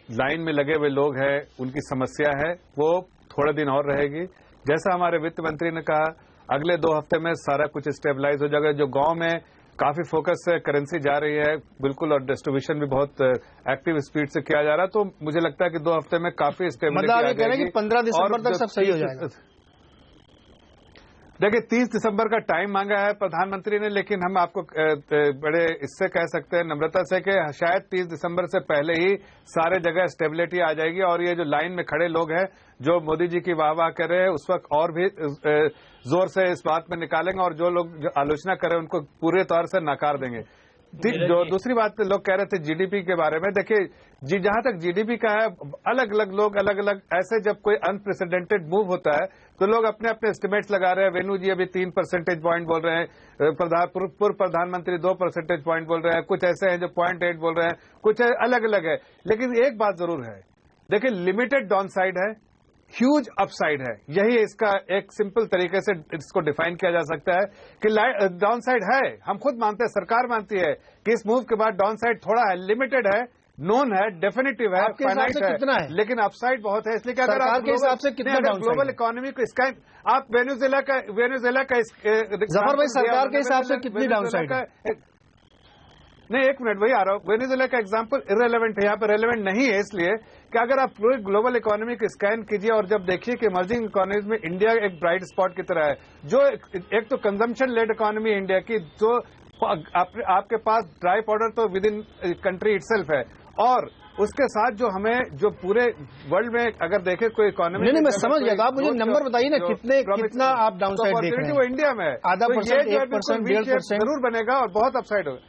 लाइन में लगे हुए लोग हैं, उनकी समस्या है वो थोड़े दिन और रहेगी। जैसा हमारे वित्त मंत्री ने कहा, अगले 2 हफ्ते में सारा कुछ स्टेबलाइज हो जाएगा। जो गांव में काफी फोकस से करेंसी जा रही है बिल्कुल, और डिस्ट्रीब्यूशन भी बहुत एक्टिव स्पीड से किया जा रहा है, तो मुझे लगता है कि 2 हफ्ते में काफी स्टेबिलिटी आ जाएगी। 15 दिसंबर तक सब सही हो जाएगा। देखिए 30 दिसंबर का टाइम मांगा है प्रधानमंत्री ने, लेकिन हम आपको बड़े इससे कह सकते हैं नम्रता से कि शायद 30 दिसंबर से पहले ही सारे जगह स्टेबिलिटी आ जाएगी। और ये जो लाइन में खड़े लोग हैं जो मोदी जी की वाह कर रहे हैं, उस वक्त और भी जोर से इस बात में निकालेंगे, और जो लोग जो आलोचना कर रहे हैं उनको पूरे तौर से नकार देंगे। जो दूसरी बात लोग कह रहे थे जीडीपी के बारे में, देखिए जहां तक जीडीपी का है, अलग अलग लोग अलग अलग ऐसे जब कोई अनप्रेसिडेंटेड मूव होता है तो लोग अपने अपने एस्टिमेट्स लगा रहे हैं। वेणु जी अभी 3 परसेंटेज पॉइंट बोल रहे हैं, पूर्व प्रधानमंत्री 2 परसेंटेज पॉइंट बोल रहे हैं, कुछ ऐसे हैं जो 0.8 बोल रहे हैं, कुछ अलग अलग है। लेकिन एक बात जरूर है, देखिए लिमिटेड डाउन साइड है, ह्यूज अपसाइड है। यही इसका एक सिंपल तरीके से इसको डिफाइन किया जा सकता है कि डाउन साइड है, हम खुद मानते हैं, सरकार मानती है कि इस मूव के बाद डाउन साइड थोड़ा है, लिमिटेड है, नोन है, डेफिनेटिव है, फाइनाइट है, कितना है, लेकिन अपसाइड बहुत है। इसलिए कि अगर आप के हिसाब से कितना ग्लोबल इकोनॉमी को इसका आप वेनेजुएला का जफर भाई सरकार के हिसाब से कितनी डाउन साइड है? नहीं, एक मिनट, वही आ रहा हूं। वेनेजुएला का एग्जांपल इररिलेवेंट है, यहाँ पर रेलेवेंट नहीं है, इसलिए कि अगर आप पूरी ग्लोबल इकोनॉमी को स्कैन कीजिए और जब देखिए कि इमर्जिंग इकोनॉमीज में इंडिया एक ब्राइट स्पॉट की तरह है, जो एक तो कंजम्पशन लेड इकोनॉमी है इंडिया की, जो आपके पास ड्राई पाउडर तो विद इन कंट्री इटसेल्फ है, और उसके साथ जो हमें जो पूरे वर्ल्ड में अगर देखें कोई इकोनॉमी, नहीं मैं समझ गया, आप मुझे नंबर बताइए ना, कितना आप डाउन साइड देख रहे हैं? वो इंडिया में आधा परसेंट, 1%, 1.5% जरूर बनेगा और बहुत अपसाइड होगा।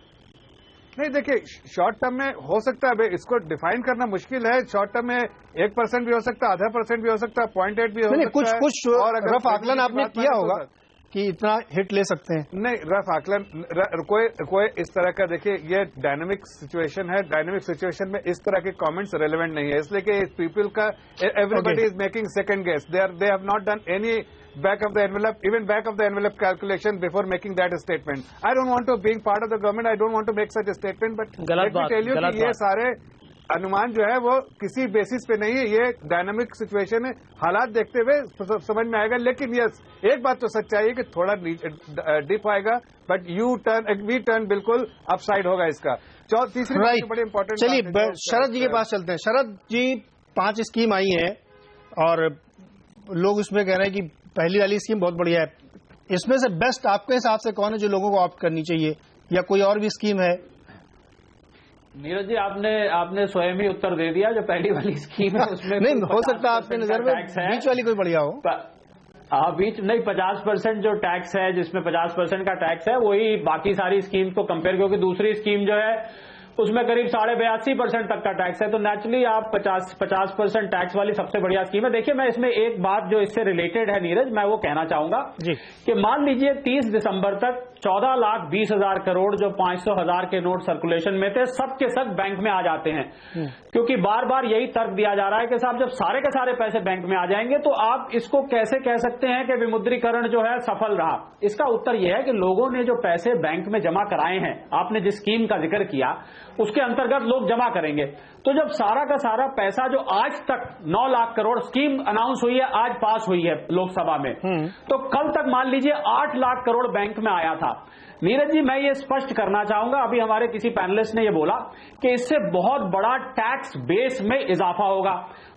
नहीं देखिए, शॉर्ट टर्म में हो सकता है, इसको डिफाइन करना मुश्किल है। शॉर्ट टर्म में 1% भी हो सकता है, 0.5% भी हो सकता है, 0.8 भी हो सकता है। कुछ और रफ आकलन आपने किया होगा कि इतना हिट ले सकते हैं? नहीं, रफ आकलन कोई इस तरह का, देखिए ये डायनेमिक सिचुएशन है, डायनेमिक सिचुएशन में इस तरह के कमेंट्स रेलेवेंट नहीं है, इसलिए कि पीपल का everybody is making second guess, they have not done any back of the envelope, even back of the envelope calculation before making that statement. I don't want to, being part of the government, I don't want to make such a statement, but let me tell you कि ये सारे अनुमान जो है वो किसी basis पे नहीं है, ये डायनामिक सिचुएशन है, हालात देखते हुए समझ में आएगा। लेकिन यस, एक बात तो सच्चाई है कि थोड़ा डिप आएगा, बट वी टर्न बिल्कुल अपसाइड होगा इसका। तीसरी बात बड़ी इंपॉर्टेंट। चलिए शरद जी के पास चलते हैं। शरद जी, 5 स्कीम आई है और लोग उसमें कह रहे हैं कि पहली वाली स्कीम बहुत बढ़िया है, इसमें से बेस्ट आपके हिसाब से कौन है जो लोगों को ऑप्ट करनी चाहिए, या कोई और भी स्कीम है? नीरज जी, आपने स्वयं ही उत्तर दे दिया। जो पहली वाली स्कीम है उसमें नहीं हो सकता आपकी नजर में बीच वाली कोई बढ़िया हो। बीच नहीं, 50% जो टैक्स है, जिसमें 50% का टैक्स है, वही बाकी सारी स्कीम को कंपेयर, क्योंकि दूसरी स्कीम जो है उसमें करीब 82.5% तक का टैक्स है। तो नेचुरली आप 50% टैक्स वाली सबसे बढ़िया स्कीम है। देखिए, मैं इसमें एक बात जो इससे रिलेटेड है नीरज, मैं वो कहना चाहूंगा कि मान लीजिए 30 दिसंबर तक 14,20,000 करोड़ जो 500,000 के नोट सर्कुलेशन में थे, सब के सब बैंक में आ जाते हैं। क्योंकि बार बार यही तर्क दिया जा रहा है कि साहब जब सारे के सारे पैसे बैंक में आ जाएंगे तो आप इसको कैसे कह सकते हैं कि विमुद्रीकरण जो है सफल रहा। इसका उत्तर यह है कि लोगों ने जो पैसे बैंक में जमा कराए हैं, आपने जिस स्कीम का जिक्र किया उसके अंतर्गत लोग जमा करेंगे, तो जब सारा का सारा पैसा जो आज तक 9 लाख करोड़ स्कीम अनाउंस हुई है, आज पास हुई है लोकसभा में, तो कल तक मान लीजिए 8 लाख करोड़ बैंक में आया था। नीरज जी, मैं ये स्पष्ट करना चाहूंगा, अभी हमारे किसी पैनलिस्ट ने ये बोला कि इससे बहुत बड़ा टैक्स बेस में इजाफा होगा।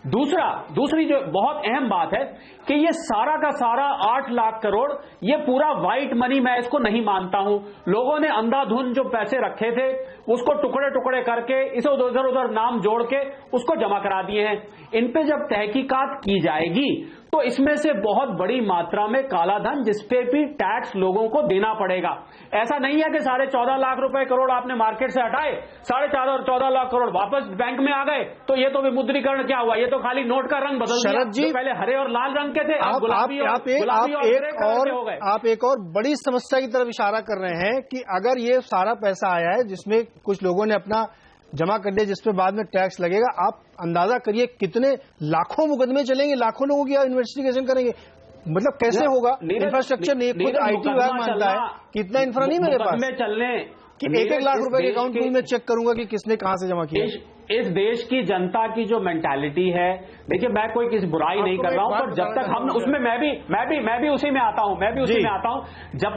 दूसरी जो बहुत अहम बात है कि ये सारा का सारा 8 लाख करोड़ ये पूरा व्हाइट मनी, मैं इसको नहीं मानता हूं। लोगों ने अंधाधुंध जो पैसे रखे थे उसको टुकड़े टुकड़े करके इसे उधर उधर नाम जोड़ के उसको जमा करा दिए हैं। इन पे जब तहकीकात की जाएगी तो इसमें से बहुत बड़ी मात्रा में काला धन, जिसपे भी टैक्स लोगों को देना पड़ेगा। ऐसा नहीं है कि 14.5 लाख रुपए करोड़ आपने मार्केट से हटाए, 14.5 लाख करोड़ वापस बैंक में आ गए, तो ये तो विमुद्रीकरण क्या हुआ? ये तो खाली नोट का रंग बदल दिया। जो पहले हरे और लाल रंग के थे, आप गुलाबी और ग्रे कलर के हो गए। आप एक और बड़ी समस्या की तरफ इशारा कर रहे हैं कि अगर ये सारा पैसा आया है जिसमें कुछ लोगों ने अपना जमा कर दिया, जिसपे बाद में टैक्स लगेगा, आप अंदाजा करिए कितने लाखों मुकदमे चलेंगे, लाखों लोगों की इन्वेस्टिगेशन करेंगे। मतलब कैसे होगा? इंफ्रास्ट्रक्चर नहीं, खुद IT विभाग मानता है कि इतना इंफ्रा नहीं मेरे पास चलने कि 1-1 लाख रुपए के अकाउंट में चेक करूंगा कि किसने कहां से जमा किया। इस देश की जनता की जो मेंटालिटी है, देखिए मैं कोई किसी बुराई नहीं कर रहा हूं, पर जब तक हम उसमें मैं भी उसी में आता हूं, जब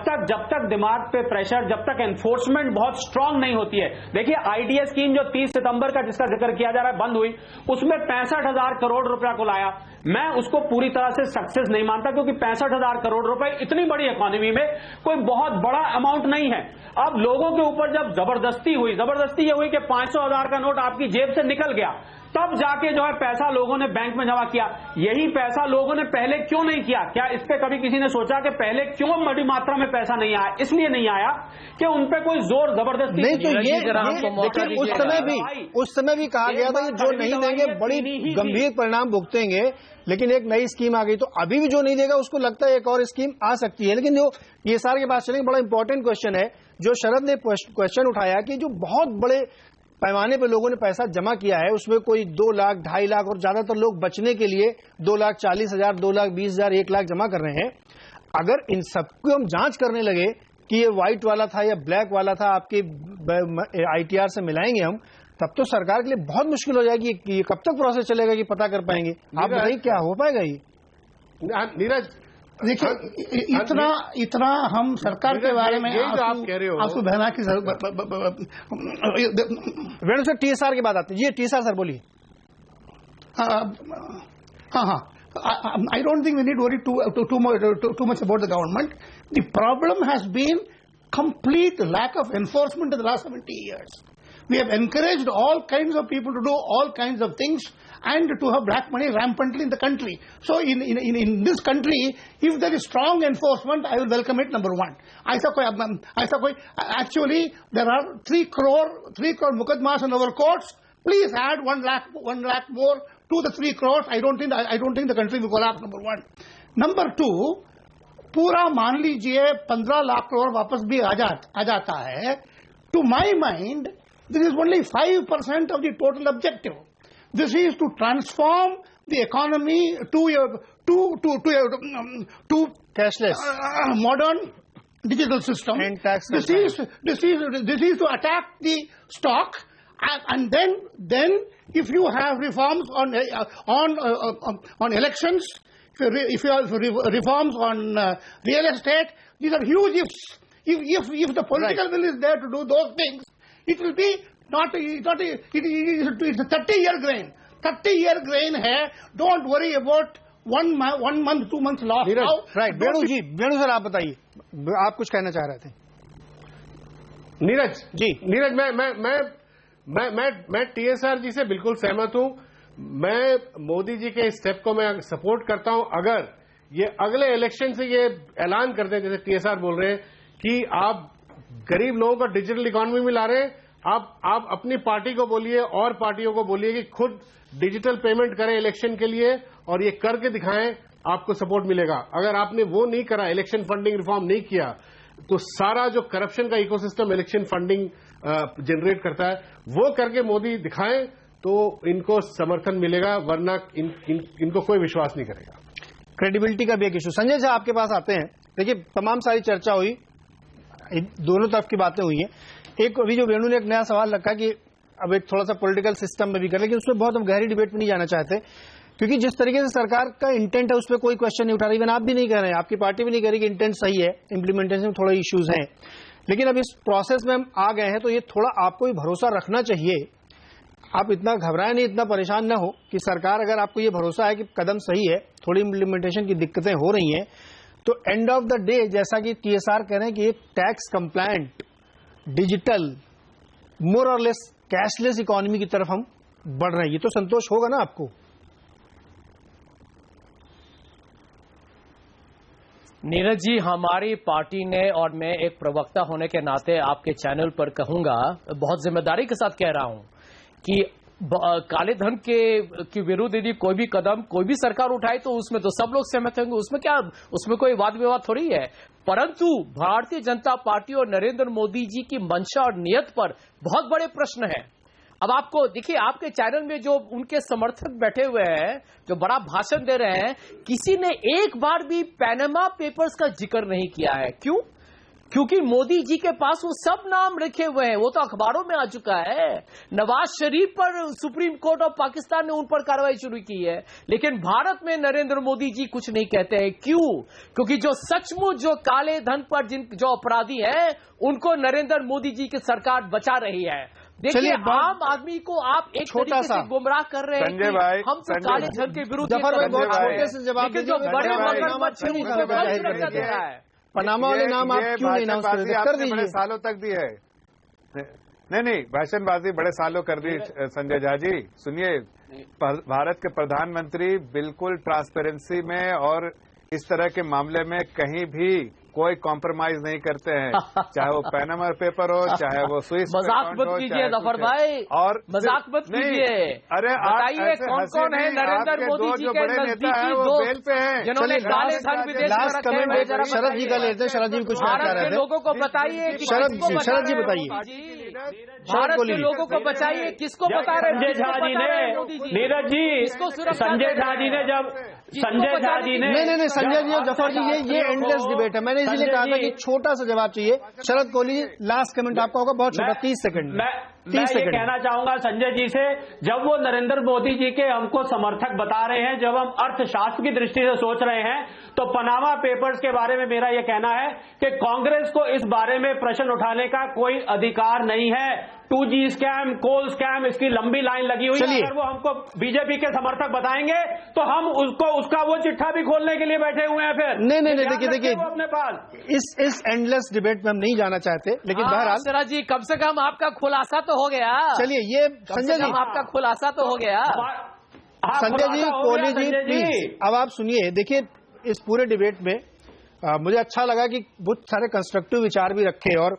तक दिमाग पे प्रेशर, जब तक एनफोर्समेंट बहुत स्ट्रांग नहीं होती है। देखिए IDA स्कीम जो 30 सितंबर का जिसका जिक्र किया जा रहा है बंद हुई, उसमें 65,000 करोड़ रुपया को लाया। मैं उसको पूरी तरह से सक्सेस नहीं मानता, क्योंकि 65,000 करोड़ रुपए इतनी बड़ी इकोनॉमी में कोई बहुत बड़ा अमाउंट नहीं है। अब लोगों के ऊपर जब जबरदस्ती ये हुई कि 500,000 का नोट आपकी जेब से निकल गया, तब जाके जो है पैसा लोगों ने बैंक में जमा किया। यही पैसा लोगों ने पहले क्यों नहीं किया? क्या इस पे कभी किसी ने सोचा कि पहले क्यों बड़ी मात्रा में पैसा नहीं आया? इसलिए नहीं आया कि उन पे कोई जोर जबरदस्ती नहीं। तो ये देखिए, उस समय भी कहा गया था कि जो नहीं देंगे बड़ी गंभीर परिणाम भुगतेंगे, लेकिन एक नई स्कीम आ गई, तो अभी भी जो नहीं देगा उसको लगता है एक और स्कीम आ सकती है। लेकिन जो ये सारे के पास चलेंगे, बड़ा इंपॉर्टेंट क्वेश्चन है जो शरद ने क्वेश्चन उठाया कि जो बहुत बड़े पैमाने पे लोगों ने पैसा जमा किया है, उसमें कोई 2 लाख, 2.5 लाख और ज्यादातर लोग बचने के लिए 2,40,000, 2,20,000, 1 लाख जमा कर रहे हैं। अगर इन सबको हम जांच करने लगे कि ये व्हाइट वाला था या ब्लैक वाला था, आपके ITR से मिलाएंगे हम, तब तो सरकार के लिए बहुत मुश्किल हो जाएगी कि ये कब तक प्रोसेस चलेगा कि पता कर पाएंगे। आप बताइए क्या हो पाएगा ये? नीरज देखिए, इतना हम सरकार के बारे में आप कह रहे हो, आंसू बहना की वेणु सर TSR की बात आती है। जी TSR सर बोलिए। हाँ, I don't think we need worry too much about the government. The problem has been complete lack of enforcement in the last 70 years. We have encouraged all kinds of people to do all kinds of things and to have black money rampantly in the country. So in this country, if there is strong enforcement, I will welcome it, number one. Actually, there are 3 crore mukadmas in our courts. Please add 1 lakh more to the 3 crores. I don't think the country will collapse, number one. Number two, पूरा मान लीजिए 15 लाख करोड़ वापस भी आ जाता है. To my mind, this is only 5% of the total objective. This is to transform the economy to cashless, modern digital system. And tax. This is to attack the stock, and then if you have reforms on elections, if you have reforms on real estate, these are huge ifs. If the political will is there to do those things, it will be it's a 30-year grain. 30-year grain है. Don't worry about one month, 2 months loss. Right. Venu sir आप बताइए, आप कुछ कहना चाह रहे थे. नीरज, मैं मैं टीएसआर जी से बिल्कुल सहमत हूं। मैं मोदी जी के स्टेप को मैं सपोर्ट करता हूं। अगर ये अगले इलेक्शन से ये ऐलान करते हैं, जैसे टीएसआर बोल रहे हैं कि आप गरीब लोगों को डिजिटल इकोनॉमी में ला रहे हैं, आप अपनी पार्टी को बोलिए और पार्टियों को बोलिए कि खुद डिजिटल पेमेंट करें इलेक्शन के लिए और ये करके दिखाएं, आपको सपोर्ट मिलेगा। अगर आपने वो नहीं करा, इलेक्शन फंडिंग रिफॉर्म नहीं किया, तो सारा जो करप्शन का इकोसिस्टम इलेक्शन फंडिंग जनरेट करता है वो करके मोदी दिखाएं तो इनको समर्थन मिलेगा, वरना इनको कोई विश्वास नहीं करेगा। क्रेडिबिलिटी का भी एक इशू। संजय जी आपके पास आते हैं। देखिए, तमाम सारी चर्चा हुई, दोनों तरफ की बातें हुई हैं। एक अभी जो वेणु ने एक नया सवाल रखा कि अब एक थोड़ा सा पॉलिटिकल सिस्टम में भी कर, लेकिन उसमें बहुत हम गहरी डिबेट में नहीं जाना चाहते, क्योंकि जिस तरीके से सरकार का इंटेंट है उस पर कोई क्वेश्चन नहीं उठा रही। इवन आप भी नहीं कह रहे हैं, आपकी पार्टी भी नहीं कह रही कि इंटेंट सही है, इंप्लीमेंटेशन में थोड़ा इश्यूज हैं। लेकिन अब इस प्रोसेस में हम आ गए हैं तो ये थोड़ा आपको भी भरोसा रखना चाहिए। आप इतना घबराए नहीं, इतना परेशान न हो कि सरकार, अगर आपको ये भरोसा है कि कदम सही है, थोड़ी इंप्लीमेंटेशन की दिक्कतें हो रही हैं, तो एंड ऑफ द डे जैसा कि टीएसआर कह रहे हैं कि एक टैक्स कंप्लायंट, डिजिटल, मोर और लेस कैशलेस इकोनॉमी की तरफ हम बढ़ रहे हैं। ये तो संतोष होगा ना आपको? नीरज जी, हमारी पार्टी ने, और मैं एक प्रवक्ता होने के नाते आपके चैनल पर कहूंगा, बहुत जिम्मेदारी के साथ कह रहा हूं कि काले धन के विरुद्ध यदि कोई भी कदम कोई भी सरकार उठाए तो उसमें तो सब लोग सहमत होंगे, उसमें क्या, उसमें कोई वाद विवाद थोड़ी है। परंतु भारतीय जनता पार्टी और नरेंद्र मोदी जी की मंशा और नियत पर बहुत बड़े प्रश्न हैं। अब आपको देखिए, आपके चैनल में जो उनके समर्थक बैठे हुए हैं, जो बड़ा भाषण दे रहे हैं, किसी ने एक बार भी पैनामा पेपर्स का जिक्र नहीं किया है। क्यों? क्योंकि मोदी जी के पास वो सब नाम रखे हुए हैं, वो तो अखबारों में आ चुका है। नवाज शरीफ पर सुप्रीम कोर्ट ऑफ पाकिस्तान ने उन पर कार्रवाई शुरू की है, लेकिन भारत में नरेंद्र मोदी जी कुछ नहीं कहते हैं। क्यों? क्योंकि जो सचमुच जो काले धन पर जो अपराधी हैं, उनको नरेंद्र मोदी जी की सरकार बचा रही है। देखिए, आम आदमी को आप एक तरीके से गुमराह कर रहे हैं कि हम तो काले धन के विरुद्ध, लेकिन जो बड़े मगरमच्छ हैं उनको बल सुरक्षा दे रहा है। पनामा वाले नाम आप क्यों नहीं अनाउंस कर दीजिए? बड़े सालों तक दी है। नहीं, भाषणबाजी बड़े सालों कर दी। संजय झा जी सुनिए, भारत के प्रधानमंत्री बिल्कुल ट्रांसपेरेंसी में और इस तरह के मामले में कहीं भी कोई कॉम्प्रोमाइज नहीं करते हैं, चाहे वो पैनामा पेपर हो, चाहे वो स्विस। मजाक मत कीजिए जफर भाई, और मजाक मत कीजिए। अरे बताइए कौन कौन है नरेंद्र मोदी जी के नजदीकी दोस्त जिन्होंने काले धन विदेश में रखे हैं? शरद जी का लेते हैं, शरद जी कुछ भारत के लोगों को बताइए, शरद जी बताइए, भारत के लोगों को बचाइए, किसको बता रहे? संजय झा जी ने, नीरज जी, इसको सुरक्षा, संजय झा जी ने जब संजय झा जी ने, नहीं संजय जी और जफर जी, ये एंडलेस डिबेट है। मैंने इसलिए कहा था कि छोटा सा जवाब चाहिए। शरद कोहली जी, लास्ट कमेंट आपका होगा, बहुत छोटा, 30 सेकंड। मैं ये कहना चाहूंगा संजय जी से, जब वो नरेंद्र मोदी जी के हमको समर्थक बता रहे हैं, जब हम अर्थशास्त्र की दृष्टि से सोच रहे हैं, तो पनामा पेपर्स के बारे में मेरा ये कहना है कि कांग्रेस को इस बारे में प्रश्न उठाने का कोई अधिकार नहीं है। 2G स्कैम, कोल स्कैम, इसकी लंबी लाइन लगी हुई है। अगर वो हमको बीजेपी के समर्थक बताएंगे तो हम उसका वो चिट्ठा भी खोलने के लिए बैठे हुए हैं। फिर नहीं, देखिए अपने पास इस एंडलेस डिबेट में हम नहीं जाना चाहते, लेकिन बहरहाल शरद जी, कम से कम आपका खुलासा तो हो गया। चलिए, ये संजय जी, आपका खुलासा तो हो गया। संजय जी, कोहली जी, प्लीज अब आप सुनिए। देखिए, इस पूरे डिबेट में मुझे अच्छा लगा कि बहुत सारे कंस्ट्रक्टिव विचार भी रखे, और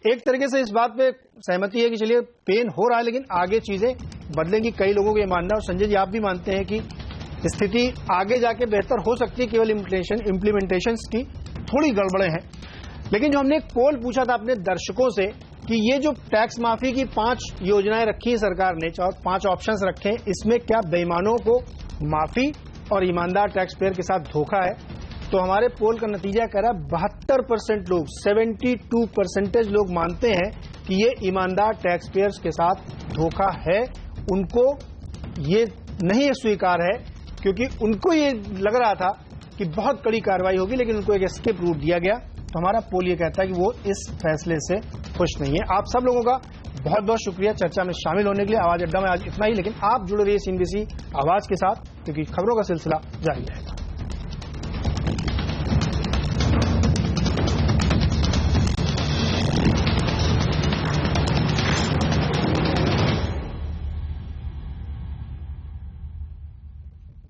एक तरीके से इस बात पे सहमति है कि चलिए पेन हो रहा है, लेकिन आगे चीजें बदलेंगी, कई लोगों को ये मानना। और संजय जी, आप भी मानते हैं कि स्थिति आगे जाके बेहतर हो सकती है, केवल इम्प्लीमेंटेशन की थोड़ी गड़बड़े हैं। लेकिन जो हमने एक पोल पूछा था अपने दर्शकों से कि ये जो टैक्स माफी की 5 योजनाएं रखी है सरकार ने, 5 ऑप्शंस रखे हैं, इसमें क्या बेईमानों को माफी और ईमानदार टैक्स पेयर के साथ धोखा है? तो हमारे पोल का नतीजा कह रहा है 72% लोग, 72% लोग मानते हैं कि ये ईमानदार टैक्स पेयर्स के साथ धोखा है। उनको ये नहीं स्वीकार है, क्योंकि उनको ये लग रहा था कि बहुत कड़ी कार्रवाई होगी, लेकिन उनको एक एस्केप रूट दिया गया। तो हमारा पोल ये कहता है कि वो इस फैसले से खुश नहीं है। आप सब लोगों का बहुत बहुत शुक्रिया चर्चा में शामिल होने के लिए। आवाज अड्डा में आज इतना ही, लेकिन आप जुड़े रहिए CNBC आवाज के साथ, क्योंकि खबरों का सिलसिला जारी रहेगा।